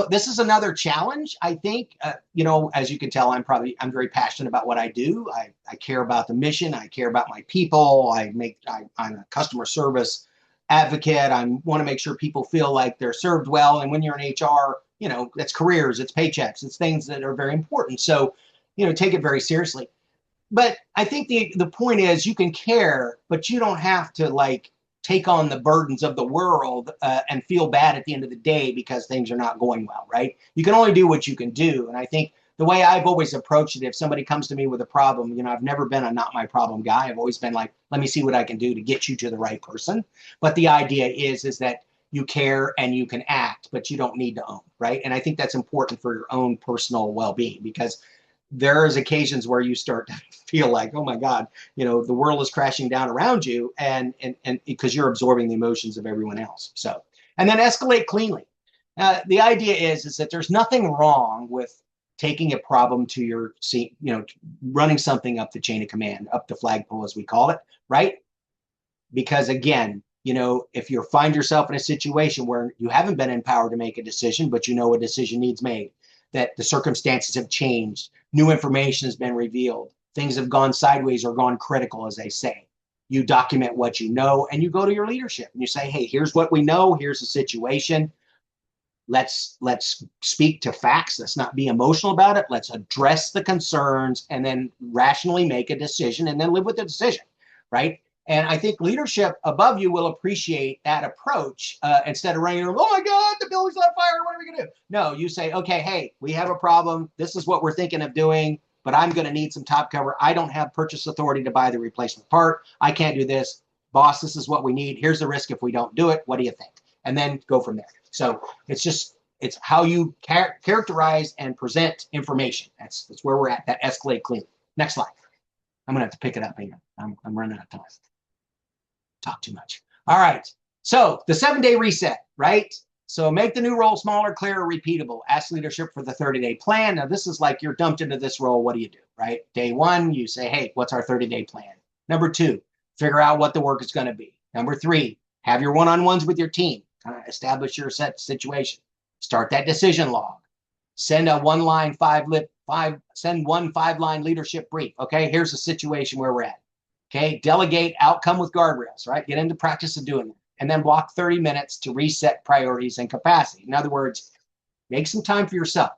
B: This is another challenge. I think, as you can tell, I'm very passionate about what I do. I care about the mission. I care about my people. I'm a customer service advocate. I want to make sure people feel like they're served well. And when you're in HR, it's careers, it's paychecks, it's things that are very important. So, take it very seriously. But I think the point is you can care, but you don't have to take on the burdens of the world and feel bad at the end of the day because things are not going well, right? You can only do what you can do. And I think the way I've always approached it, if somebody comes to me with a problem, I've never been a not my problem guy. I've always been like, let me see what I can do to get you to the right person. But the idea is that you care and you can act, but you don't need to own, right? And I think that's important for your own personal well-being, because there's occasions where you start to feel like, oh my God, the world is crashing down around you, and because you're absorbing the emotions of everyone else. So, and then escalate cleanly. The idea is that there's nothing wrong with taking a problem to your seat, running something up the chain of command, up the flagpole, as we call it, right? Because again, if you find yourself in a situation where you haven't been empowered to make a decision, but a decision needs made, that the circumstances have changed, new information has been revealed, things have gone sideways or gone critical, as they say. You document what you know, and you go to your leadership and you say, hey, here's what we know, here's the situation. Let's speak to facts. Let's not be emotional about it. Let's address the concerns and then rationally make a decision and then live with the decision, right? And I think leadership above you will appreciate that approach instead of running around, oh my God, the building's on fire, what are we gonna do? No, you say, okay, hey, we have a problem. This is what we're thinking of doing, but I'm gonna need some top cover. I don't have purchase authority to buy the replacement part. I can't do this. Boss, this is what we need. Here's the risk if we don't do it. What do you think? And then go from there. So it's how you characterize and present information. That's where we're at, that escalate cleanly. Next slide. I'm gonna have to pick it up here. I'm running out of time. Talk too much. All right. So the 7-day reset, right? So make the new role smaller, clearer, repeatable. Ask leadership for the 30-day plan. Now, this is like you're dumped into this role. What do you do, right? Day one, you say, hey, what's our 30-day plan? Number two, figure out what the work is going to be. Number three, have your one-on-ones with your team. Kind of establish your set situation. Start that decision log. Send a one-line send one 5-line leadership brief. Okay, here's the situation where we're at. Okay, delegate outcome with guardrails, right? Get into practice of doing that. And then block 30 minutes to reset priorities and capacity. In other words, make some time for yourself.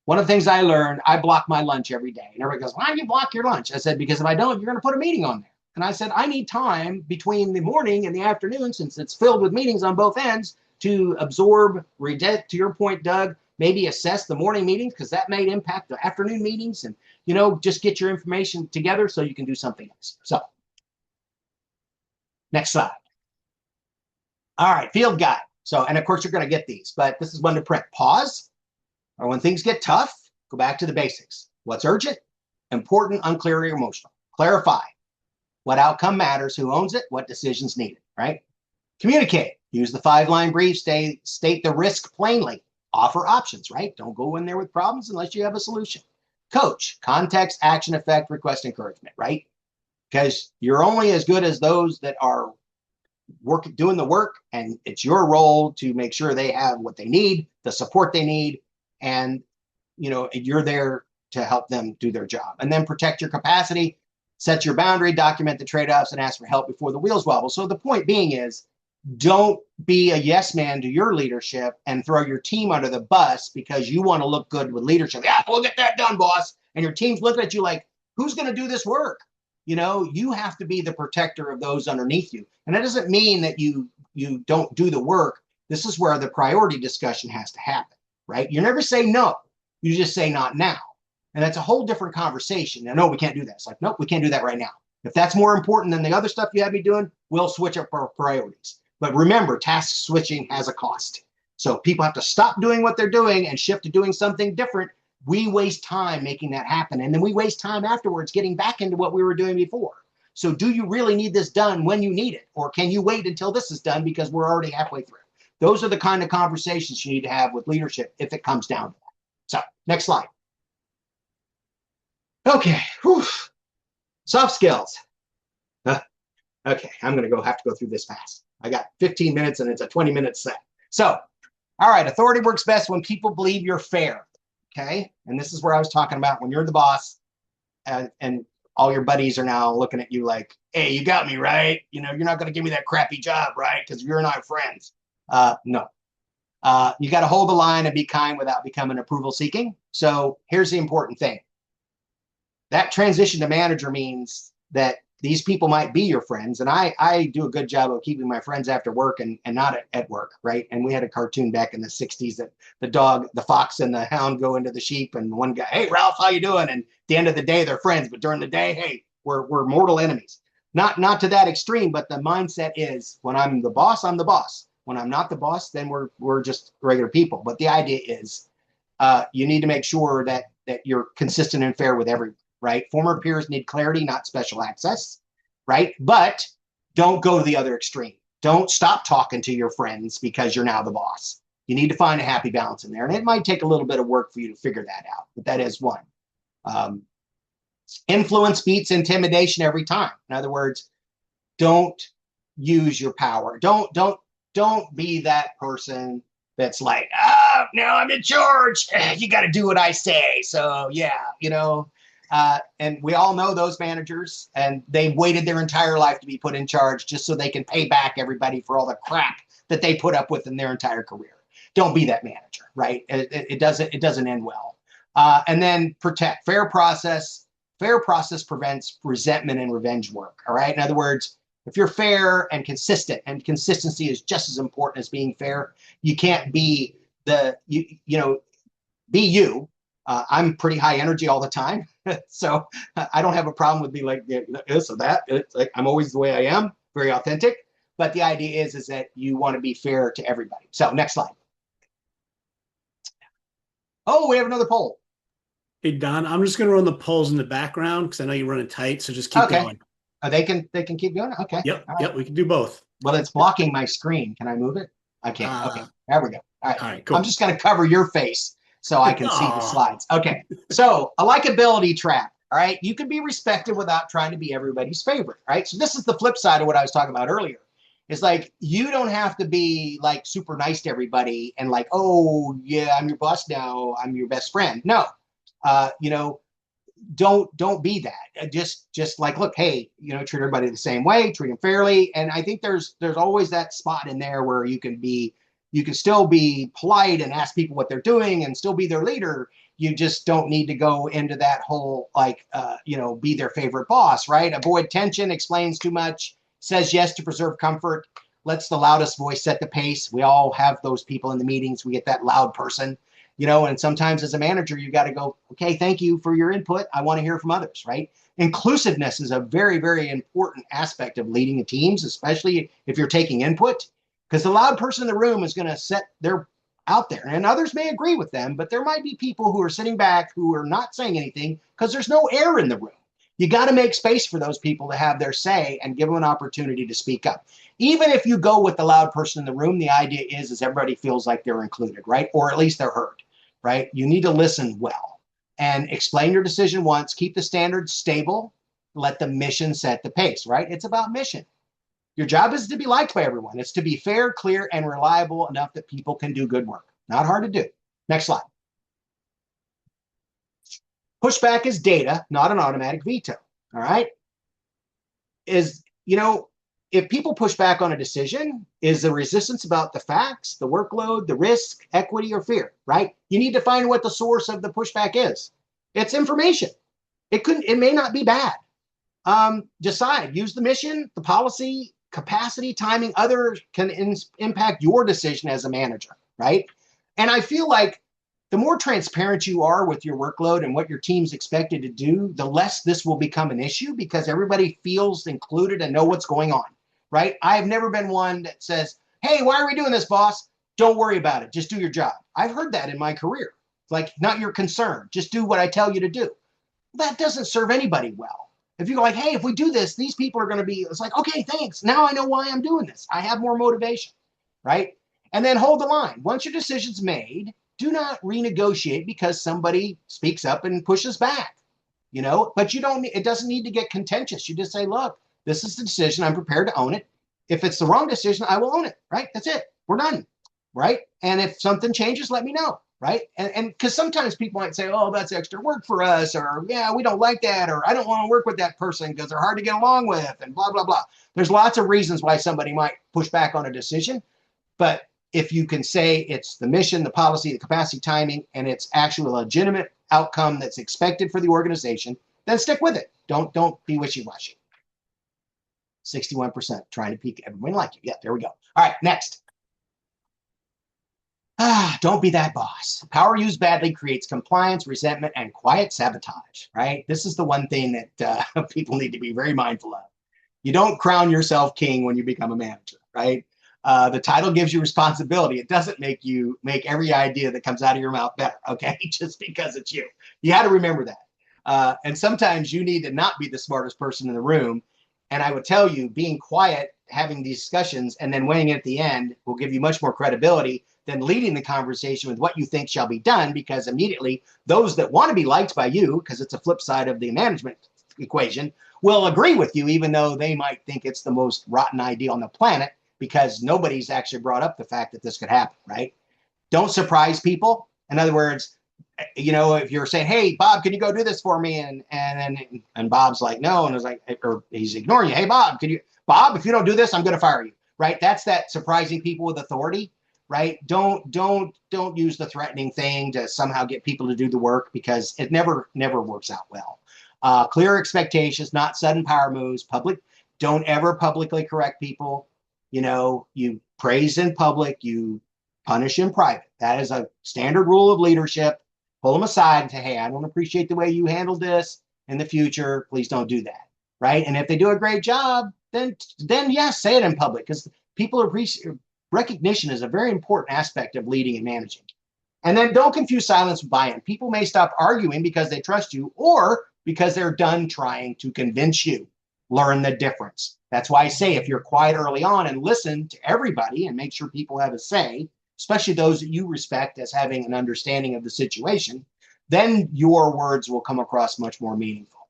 B: One of the things I learned, I block my lunch every day. And everybody goes, why do you block your lunch? I said, because if I don't, you're going to put a meeting on there. And I said, I need time between the morning and the afternoon, since it's filled with meetings on both ends, to absorb, to your point, Doug, maybe assess the morning meetings, because that may impact the afternoon meetings, and just get your information together so you can do something else. So next slide. All right, field guide. So, and of course you're going to get these, but this is one to print. Pause, or when things get tough, go back to the basics. What's urgent, important, unclear, or emotional. Clarify what outcome matters, who owns it, what decisions needed, right? Communicate. Use the 5-line brief, state the risk plainly. Offer options, right? Don't go in there with problems unless you have a solution. Coach, context, action, effect, request, encouragement, right? Because you're only as good as those that are doing the work, and it's your role to make sure they have what they need, the support they need, and you're there to help them do their job. And then protect your capacity, set your boundary, document the trade-offs, and ask for help before the wheels wobble. So the point being is, don't be a yes man to your leadership and throw your team under the bus because you want to look good with leadership. Yeah, we'll get that done, boss. And your team's looking at you like, who's going to do this work? You have to be the protector of those underneath you. And that doesn't mean that you don't do the work. This is where the priority discussion has to happen, right? You never say no. You just say not now. And that's a whole different conversation. Now, no, we can't do that. It's like, nope, we can't do that right now. If that's more important than the other stuff you have me doing, we'll switch up our priorities. But remember, task switching has a cost. So people have to stop doing what they're doing and shift to doing something different. We waste time making that happen. And then we waste time afterwards getting back into what we were doing before. So do you really need this done when you need it? Or can you wait until this is done because we're already halfway through? Those are the kind of conversations you need to have with leadership if it comes down to that. So next slide. Okay. Whew. Soft skills. Okay, I'm going to have to go through this fast. I got 15 minutes and it's a 20-minute set. So, all right, authority works best when people believe you're fair. Okay, and this is where I was talking about when you're the boss and all your buddies are now looking at you like, hey, you got me, right? You know, you're not going to give me that crappy job, right? Because you're not friends. No. You got to hold the line and be kind without becoming approval seeking. So here's the important thing. That transition to manager means that these people might be your friends. And I do a good job of keeping my friends after work and not at work, right? And we had a cartoon back in the 60s that the fox and the hound go into the sheep and one guy, hey, Ralph, how you doing? And at the end of the day, they're friends. But during the day, hey, we're mortal enemies. Not to that extreme, but the mindset is when I'm the boss, I'm the boss. When I'm not the boss, then we're just regular people. But the idea is you need to make sure that you're consistent and fair with everyone. Right? Former peers need clarity, not special access, right? But don't go to the other extreme. Don't stop talking to your friends because you're now the boss. You need to find a happy balance in there. And it might take a little bit of work for you to figure that out, but that is one. Influence beats intimidation every time. In other words, don't use your power. Don't be that person that's like, oh, now I'm in charge. You got to do what I say. So yeah, you know, and we all know those managers, and they waited their entire life to be put in charge just so they can pay back everybody for all the crap that they put up with in their entire career. Don't be that manager, right? It doesn't end well. And then protect fair process. Fair process prevents resentment and revenge work. All right. In other words, if you're fair and consistent, and consistency is just as important as being fair, you can't be be you. I'm pretty high energy all the time. So I don't have a problem with being like this or that. It's like I'm always the way I am, very authentic. But the idea is that you want to be fair to everybody. So next slide. Oh, we have another poll.
A: Hey, Don, I'm just going to run the polls in the background because I know you're running tight. So just keep
B: Okay.
A: going.
B: They can keep going. Okay.
A: Yep.
B: All
A: Yep.
B: right.
A: We can do both.
B: Well, it's blocking my screen. Can I move it? I can't. Okay. There we go. All right.
A: All right. Cool.
B: I'm just going to cover your face so I can see the slides. Okay. So a likability trap. All right. You can be respected without trying to be everybody's favorite. Right. So this is the flip side of what I was talking about earlier. It's like you don't have to be like super nice to everybody and like, oh yeah, I'm your boss now. I'm your best friend. No. You know, don't be that. Just like, look, hey, you know, treat everybody the same way, treat them fairly. And I think there's always that spot in there where you can still be polite and ask people what they're doing and still be their leader. You just don't need to go into that whole like be their favorite boss, right? Avoid tension, explains too much, says yes to preserve comfort, lets the loudest voice set the pace. We all have those people in the meetings. We get that loud person. And sometimes as a manager, you got to go, okay, thank you for your input. I want to hear from others, right? Inclusiveness is a very, very important aspect of leading teams, especially if you're taking input, because the loud person in the room is going to set their out there. And others may agree with them, but there might be people who are sitting back who are not saying anything because there's no air in the room. You got to make space for those people to have their say and give them an opportunity to speak up. Even if you go with the loud person in the room, the idea is everybody feels like they're included, right? Or at least they're heard. Right? You need to listen well and explain your decision once, keep the standards stable, let the mission set the pace, right? It's about mission. Your job is to be liked by everyone. It's to be fair, clear, and reliable enough that people can do good work. Not hard to do. Next slide. Pushback is data, not an automatic veto. All right. If people push back on a decision, is the resistance about the facts, the workload, the risk, equity, or fear, right? You need to find what the source of the pushback is. It's information. It may not be bad. Decide, use the mission, the policy, capacity, timing, others can impact your decision as a manager, right? And I feel like the more transparent you are with your workload and what your team's expected to do, the less this will become an issue because everybody feels included and know what's going on. Right? I've never been one that says, hey, why are we doing this, boss? Don't worry about it. Just do your job. I've heard that in my career. It's like, not your concern. Just do what I tell you to do. That doesn't serve anybody well. If you go like, hey, if we do this, these people are going to be, it's like, okay, thanks. Now I know why I'm doing this. I have more motivation, right? And then hold the line. Once your decision's made, do not renegotiate because somebody speaks up and pushes back, but it doesn't need to get contentious. You just say, look, This is the decision. I'm prepared to own it. If it's the wrong decision, I will own it, right? That's it. We're done, right? And if something changes, let me know, right? And because sometimes people might say, oh, that's extra work for us, or yeah, we don't like that, or I don't want to work with that person because they're hard to get along with, and blah, blah, blah. There's lots of reasons why somebody might push back on a decision. But if you can say it's the mission, the policy, the capacity, timing, and it's actually a legitimate outcome that's expected for the organization, then stick with it. Don't be wishy-washy. 61% trying to peak everyone like you. Yeah, there we go. All right, next. Don't be that boss. Power used badly creates compliance, resentment, and quiet sabotage, right? This is the one thing that people need to be very mindful of. You don't crown yourself king when you become a manager, right? The title gives you responsibility. It doesn't make you make every idea that comes out of your mouth better, okay? Just because it's you. You got to remember that. And sometimes you need to not be the smartest person in the room. And I would tell you, being quiet, having these discussions, and then weighing in at the end will give you much more credibility than leading the conversation with what you think shall be done, because immediately those that want to be liked by you, because it's a flip side of the management equation, will agree with you, even though they might think it's the most rotten idea on the planet, because nobody's actually brought up the fact that this could happen, right? Don't surprise people. In other words, you know, if you're saying, hey, Bob, can you go do this for me? And Bob's like, no. And it's like, or he's ignoring you. Hey, Bob, Bob, if you don't do this, I'm going to fire you, right? That's that surprising people with authority, right? Don't use the threatening thing to somehow get people to do the work, because it never works out well. Clear expectations, not sudden power moves. Don't ever publicly correct people. You know, you praise in public, you punish in private. That is a standard rule of leadership. Pull them aside and say, hey, I don't appreciate the way you handled this in the future. Please don't do that, right? And if they do a great job, then yes, say it in public, because people appreciate recognition is a very important aspect of leading and managing. And then don't confuse silence with buy-in. People may stop arguing because they trust you, or because they're done trying to convince you. Learn the difference. That's why I say, if you're quiet early on and listen to everybody and make sure people have a say, especially those that you respect as having an understanding of the situation, then your words will come across much more meaningful.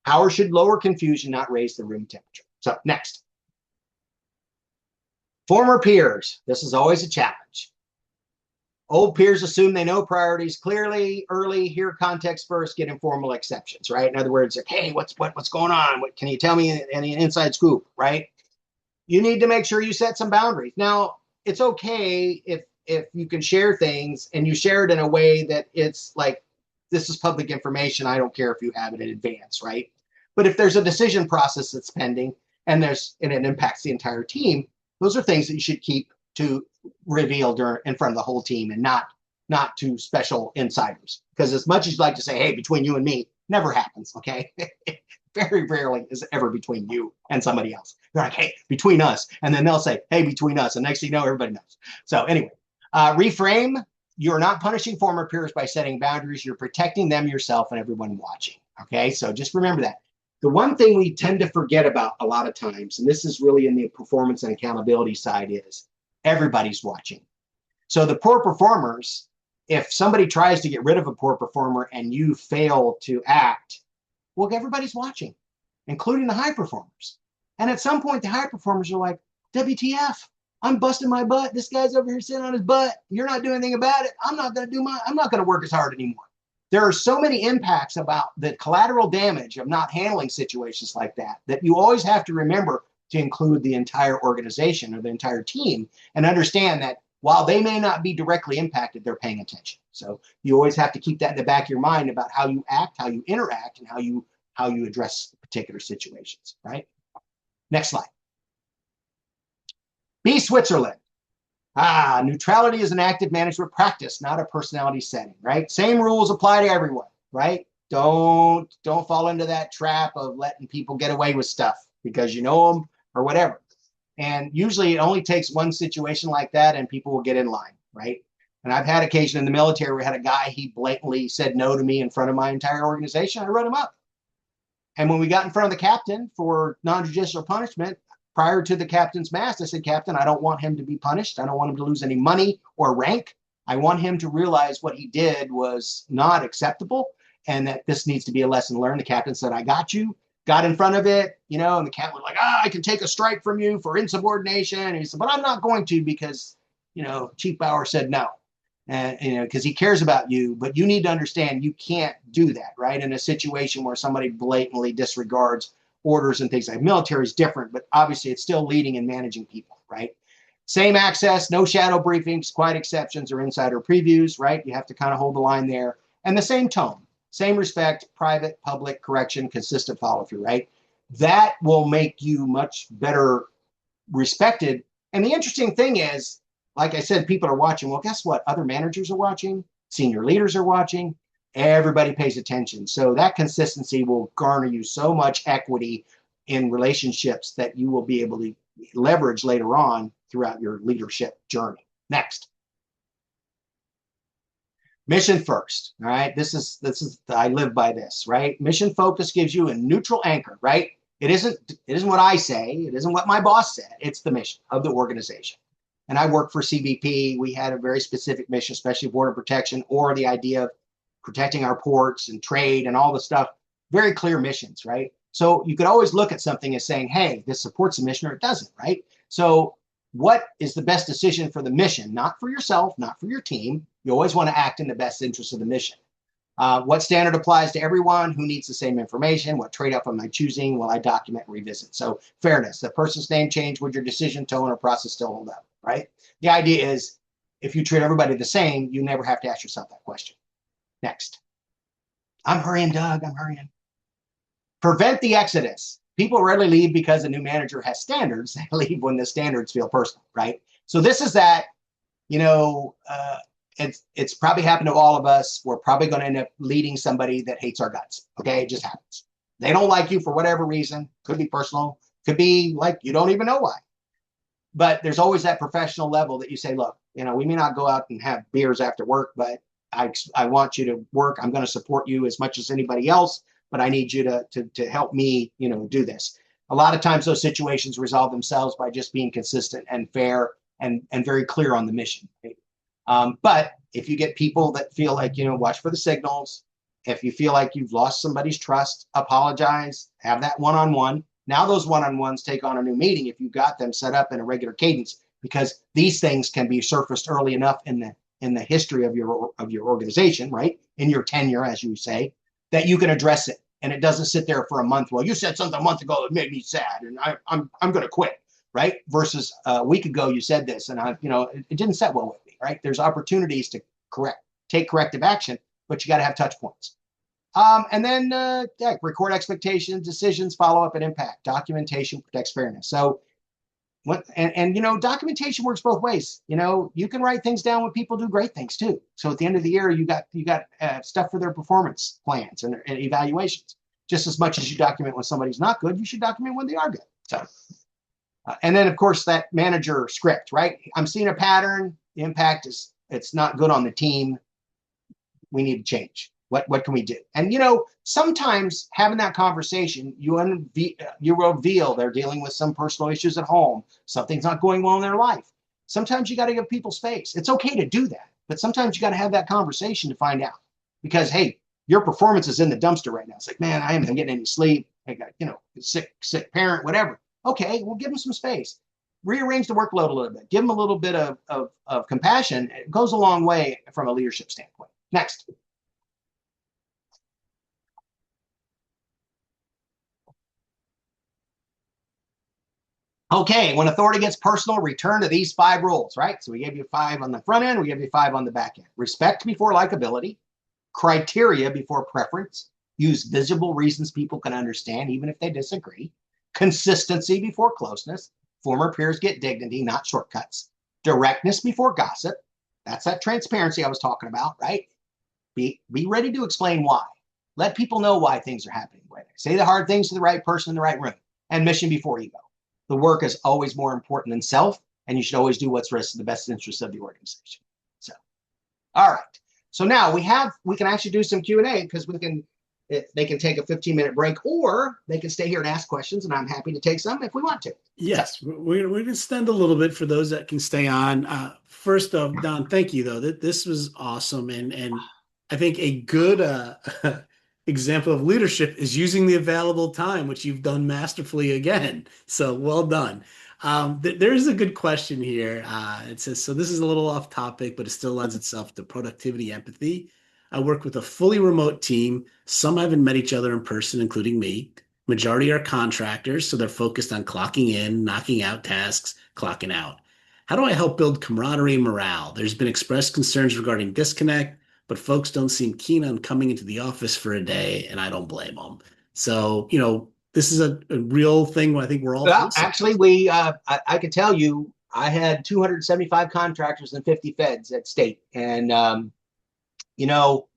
B: Power should lower confusion, not raise the room temperature. So next. Former peers. This is always a challenge. Old peers assume they know priorities clearly, early, hear context first, get informal exceptions, right? In other words, like, hey, what's going on? Can you tell me any inside scoop, right? You need to make sure you set some boundaries. Now, it's okay if you can share things and you share it in a way that it's like, this is public information. I don't care if you have it in advance, right? But if there's a decision process that's pending and it impacts the entire team, those are things that you should keep to reveal in front of the whole team, and not to special insiders. Because as much as you'd like to say, hey, between you and me, never happens, okay? Very rarely is it ever between you and somebody else. They're like, hey, between us. And then they'll say, hey, between us. And next thing you know, everybody knows. So anyway, reframe. You're not punishing former peers by setting boundaries. You're protecting them, yourself, and everyone watching. Okay, so just remember that. The one thing we tend to forget about a lot of times, and this is really in the performance and accountability side, is everybody's watching. So the poor performers, if somebody tries to get rid of a poor performer and you fail to act, well, everybody's watching, including the high performers. And at some point, the high performers are like, WTF, I'm busting my butt. This guy's over here sitting on his butt. You're not doing anything about it. I'm not going to work as hard anymore. There are so many impacts about the collateral damage of not handling situations like that you always have to remember to include the entire organization or the entire team, and understand that while they may not be directly impacted, they're paying attention. So you always have to keep that in the back of your mind about how you act, how you interact, and how you address particular situations, right? Next slide. Be Switzerland. Neutrality is an active management practice, not a personality setting, right? Same rules apply to everyone, right? Don't fall into that trap of letting people get away with stuff because you know them or whatever. And usually it only takes one situation like that and people will get in line, right? And I've had occasion in the military where we had a guy, he blatantly said no to me in front of my entire organization. I wrote him up. And when we got in front of the captain for non-judicial punishment, prior to the captain's mast, I said, Captain, I don't want him to be punished. I don't want him to lose any money or rank. I want him to realize what he did was not acceptable and that this needs to be a lesson learned. The captain said, I got you, got in front of it, and the cat was like, I can take a strike from you for insubordination. And he said, but I'm not going to because, Chief Bauer said no. And, because he cares about you, but you need to understand you can't do that, right? In a situation where somebody blatantly disregards orders and things like military is different, but obviously it's still leading and managing people, right? Same access, no shadow briefings, quiet exceptions or insider previews, right? You have to kind of hold the line there. And the same tone, same respect, private, public, correction, consistent follow through, right? That will make you much better respected. And the interesting thing is, like I said, people are watching. Well, guess what? Other managers are watching, senior leaders are watching, everybody pays attention. So that consistency will garner you so much equity in relationships that you will be able to leverage later on throughout your leadership journey. Next. Mission first. All right. This is I live by this, right? Mission focus gives you a neutral anchor, right? It isn't what I say, it isn't what my boss said. It's the mission of the organization. And I work for CBP. We had a very specific mission, especially border protection, or the idea of protecting our ports and trade and all the stuff. Very clear missions, right? So you could always look at something as saying, hey, this supports the mission or it doesn't, right? So what is the best decision for the mission? Not for yourself, not for your team. You always want to act in the best interest of the mission. What standard applies to everyone? Who needs the same information? What trade-off am I choosing? Will I document and revisit? So fairness, the person's name change, would your decision, tone, or process still hold up, right? The idea is if you treat everybody the same, you never have to ask yourself that question. Next. I'm hurrying, Doug, I'm hurrying. Prevent the exodus. People rarely leave because a new manager has standards. They leave when the standards feel personal, right? So this is that, it's probably happened to all of us. We're probably going to end up leading somebody that hates our guts. Okay, it just happens. They don't like you for whatever reason. Could be personal. Could be like you don't even know why. But there's always that professional level that you say, look, we may not go out and have beers after work, but I want you to work. I'm going to support you as much as anybody else, but I need you to help me, do this. A lot of times those situations resolve themselves by just being consistent and fair and very clear on the mission. Right? But if you get people that feel like, watch for the signals, if you feel like you've lost somebody's trust, apologize, have that one-on-one. Now those one-on-ones take on a new meaning if you've got them set up in a regular cadence, because these things can be surfaced early enough in the history of your organization, right? In your tenure, as you say, that you can address it. And it doesn't sit there for a month. Well, you said something a month ago that made me sad and I'm going to quit, right? Versus a week ago, you said this and it didn't set well with me, right? There's opportunities to take corrective action, but you got to have touch points. And then record expectations, decisions, follow up, and impact. Documentation protects fairness. So, documentation works both ways. You can write things down when people do great things too. So at the end of the year, you got stuff for their performance plans and evaluations. Just as much as you document when somebody's not good, you should document when they are good. So, and then of course that manager script, right? I'm seeing a pattern. The impact is it's not good on the team. We need to change. What can we do? And sometimes having that conversation, you reveal they're dealing with some personal issues at home. Something's not going well in their life. Sometimes you got to give people space. It's okay to do that, but sometimes you got to have that conversation to find out. Because hey, your performance is in the dumpster right now. It's like, man, I haven't been getting any sleep. I got sick parent, whatever. Okay, well, give them some space. Rearrange the workload a little bit. Give them a little bit of compassion. It goes a long way from a leadership standpoint. Next. Okay, when authority gets personal, return to these 5 rules, right? So we gave you 5 on the front end, we gave you 5 on the back end. Respect before likability, criteria before preference, use visible reasons people can understand even if they disagree, consistency before closeness, former peers get dignity, not shortcuts, directness before gossip, that's that transparency I was talking about, right? Be ready to explain why. Let people know why things are happening. Say the hard things to the right person in the right room, and mission before ego. The work is always more important than self, and you should always do what's in the best interest of the organization. So, all right. So now we can actually do some Q&A because they can take a 15-minute break, or they can stay here and ask questions, and I'm happy to take some if we want to.
A: Yes, we're going to extend a little bit for those that can stay on. First off, Don, thank you though. This was awesome, and I think a good example of leadership is using the available time, which you've done masterfully again. So well done. There's a good question here. It says, so this is a little off topic, but it still lends itself to productivity, empathy. I work with a fully remote team. Some haven't met each other in person, including me. Majority are contractors, so they're focused on clocking in, knocking out tasks, clocking out. How do I help build camaraderie and morale? There's been expressed concerns regarding disconnect, but folks don't seem keen on coming into the office for a day, and I don't blame them. So, this is a real thing I think we're all
B: Well,
A: facing.
B: actually, I can tell you, I had 275 contractors and 50 feds at state, and you know,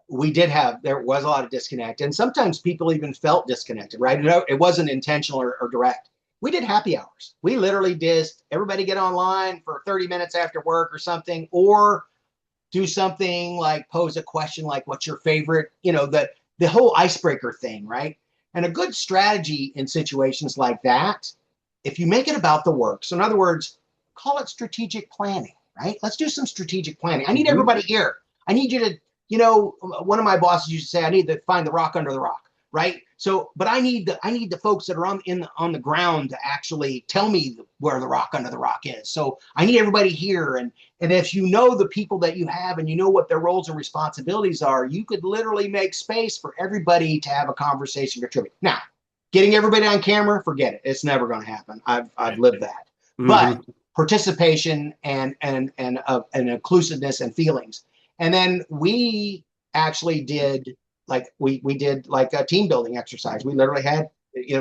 B: we did have there was a lot of disconnect, and sometimes people even felt disconnected. Right? It wasn't intentional or direct. We did happy hours. We literally did everybody get online for 30 minutes after work or something, or do something like pose a question like, what's your favorite, the whole icebreaker thing, right? And a good strategy in situations like that, if you make it about the work, so in other words, call it strategic planning, right? Let's do some strategic planning. I need
A: Mhm.
B: everybody here. I need you to, one of my bosses used to say, I need to find the rock under the rock, right? So, but I need the folks that are on the ground to actually tell me where the rock under the rock is. So I need everybody here, and if you know the people that you have and you know what their roles and responsibilities are, you could literally make space for everybody to have a conversation, contribute. Now, getting everybody on camera, forget it. It's never going to happen. I've lived that. But
A: Mhm.
B: participation and inclusiveness and feelings. And then we actually did we did like a team building exercise. We literally had,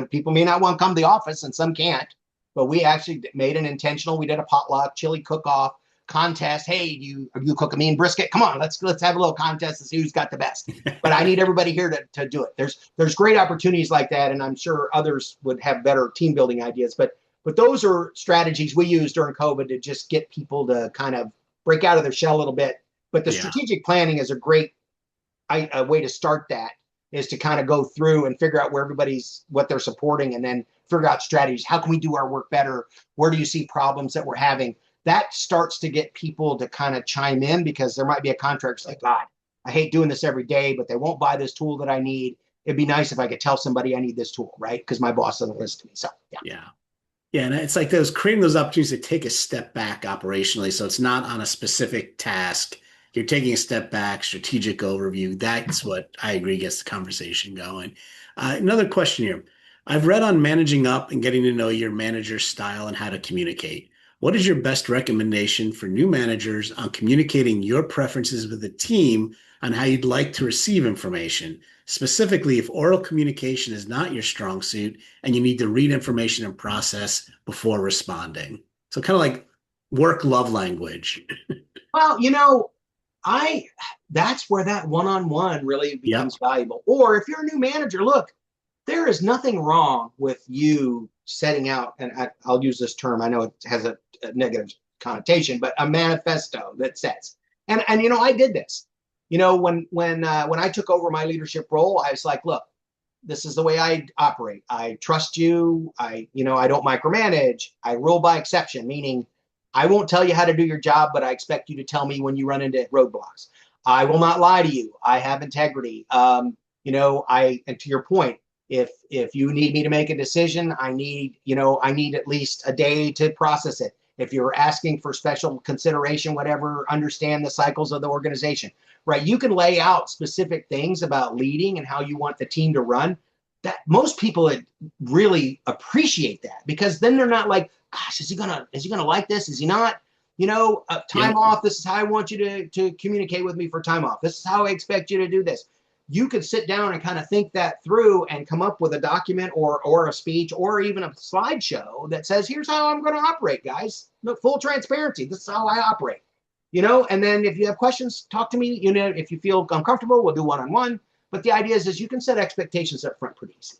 B: people may not want to come to the office and some can't, but we actually made an intentional. We did a potluck chili cook off contest. Hey, you cook a mean brisket? Come on, let's have a little contest to see who's got the best. But I need everybody here to do it. There's great opportunities like that, and I'm sure others would have better team building ideas. But those are strategies we use during COVID to just get people to kind of break out of their shell a little bit. But the
A: Yeah.
B: strategic planning is a great a way to start that, is to kind of go through and figure out where everybody's what they're supporting, and then figure out strategies. How can we do our work better? Where do you see problems that we're having? That starts to get people to kind of chime in, because there might be a contract like, God, I hate doing this every day, but they won't buy this tool that I need. It'd be nice if I could tell somebody I need this tool, right? Because my boss doesn't listen to me. So yeah.
A: Yeah. Yeah, and it's like those creating those opportunities to take a step back operationally. So it's not on a specific task. You're taking a step back, strategic overview. That's what I agree gets the conversation going. Another question here. I've read on managing up and getting to know your manager's style and how to communicate. What is your best recommendation for new managers on communicating your preferences with the team on how you'd like to receive information? Specifically, if oral communication is not your strong suit and you need to read information and process before responding. So kind of like work love language.
B: Well, I that's where that one-on-one really
A: Yep.
B: becomes valuable. Or if you're a new manager, look, there is nothing wrong with you setting out, and I'll use this term. I know it has a negative connotation, but a manifesto that says, and I did this. When I took over my leadership role, I was like, look, this is the way I operate. I trust you. I don't micromanage. I rule by exception, meaning I won't tell you how to do your job, but I expect you to tell me when you run into roadblocks. I will not lie to you. I have integrity. And to your point, if you need me to make a decision, I need at least a day to process it. If you're asking for special consideration, whatever, understand the cycles of the organization, right? You can lay out specific things about leading and how you want the team to run. That most people really appreciate that, because then they're not like, gosh, is he gonna like this? Is he not? Time
A: Yep.
B: off. This is how I want you to communicate with me for time off. This is how I expect you to do this. You could sit down and kind of think that through and come up with a document or a speech or even a slideshow that says, here's how I'm going to operate, guys. Look, full transparency. This is how I operate. And then if you have questions, talk to me. If you feel uncomfortable, we'll do one-on-one. But the idea is you can set expectations up front pretty easy.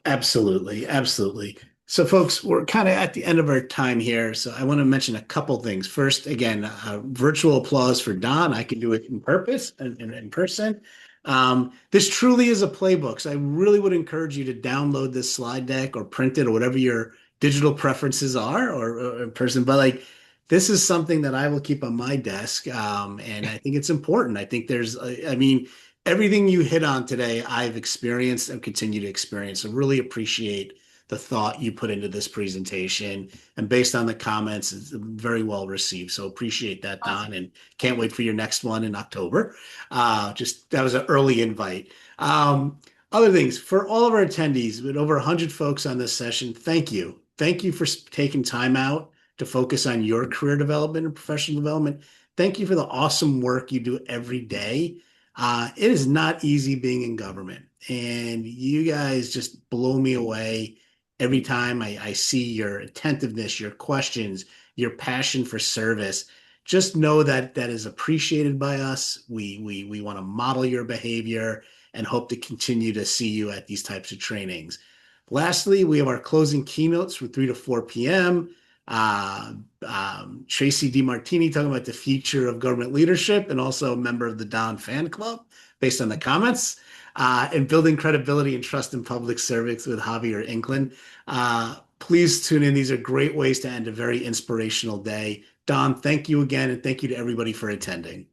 A: Absolutely. Absolutely. So, folks, we're kind of at the end of our time here. So, I want to mention a couple things. First, again, virtual applause for Don. I can do it in purpose and in person. This truly is a playbook. So, I really would encourage you to download this slide deck or print it or whatever your digital preferences are or in person. But, like, this is something that I will keep on my desk. And I think it's important. I think I mean, everything you hit on today, I've experienced and continue to experience. So really appreciate the thought you put into this presentation. And based on the comments, it's very well received. So appreciate that,
B: Awesome.
A: Don, and can't wait for your next one in October. Just that was an early invite. Other things for all of our attendees, with over 100 folks on this session, thank you. Thank you for taking time out to focus on your career development and professional development. Thank you for the awesome work you do every day. It is not easy being in government, and you guys just blow me away every time I see your attentiveness, your questions, your passion for service. Just know that that is appreciated by us. We want to model your behavior and hope to continue to see you at these types of trainings. Lastly, we have our closing keynotes from 3 to 4 p.m. Uh, Tracy DeMartini talking about the future of government leadership and also a member of the Don fan club based on the comments. And building credibility and trust in public service with Javier Inclin. Please tune in. These are great ways to end a very inspirational day. Don, thank you again, and thank you to everybody for attending.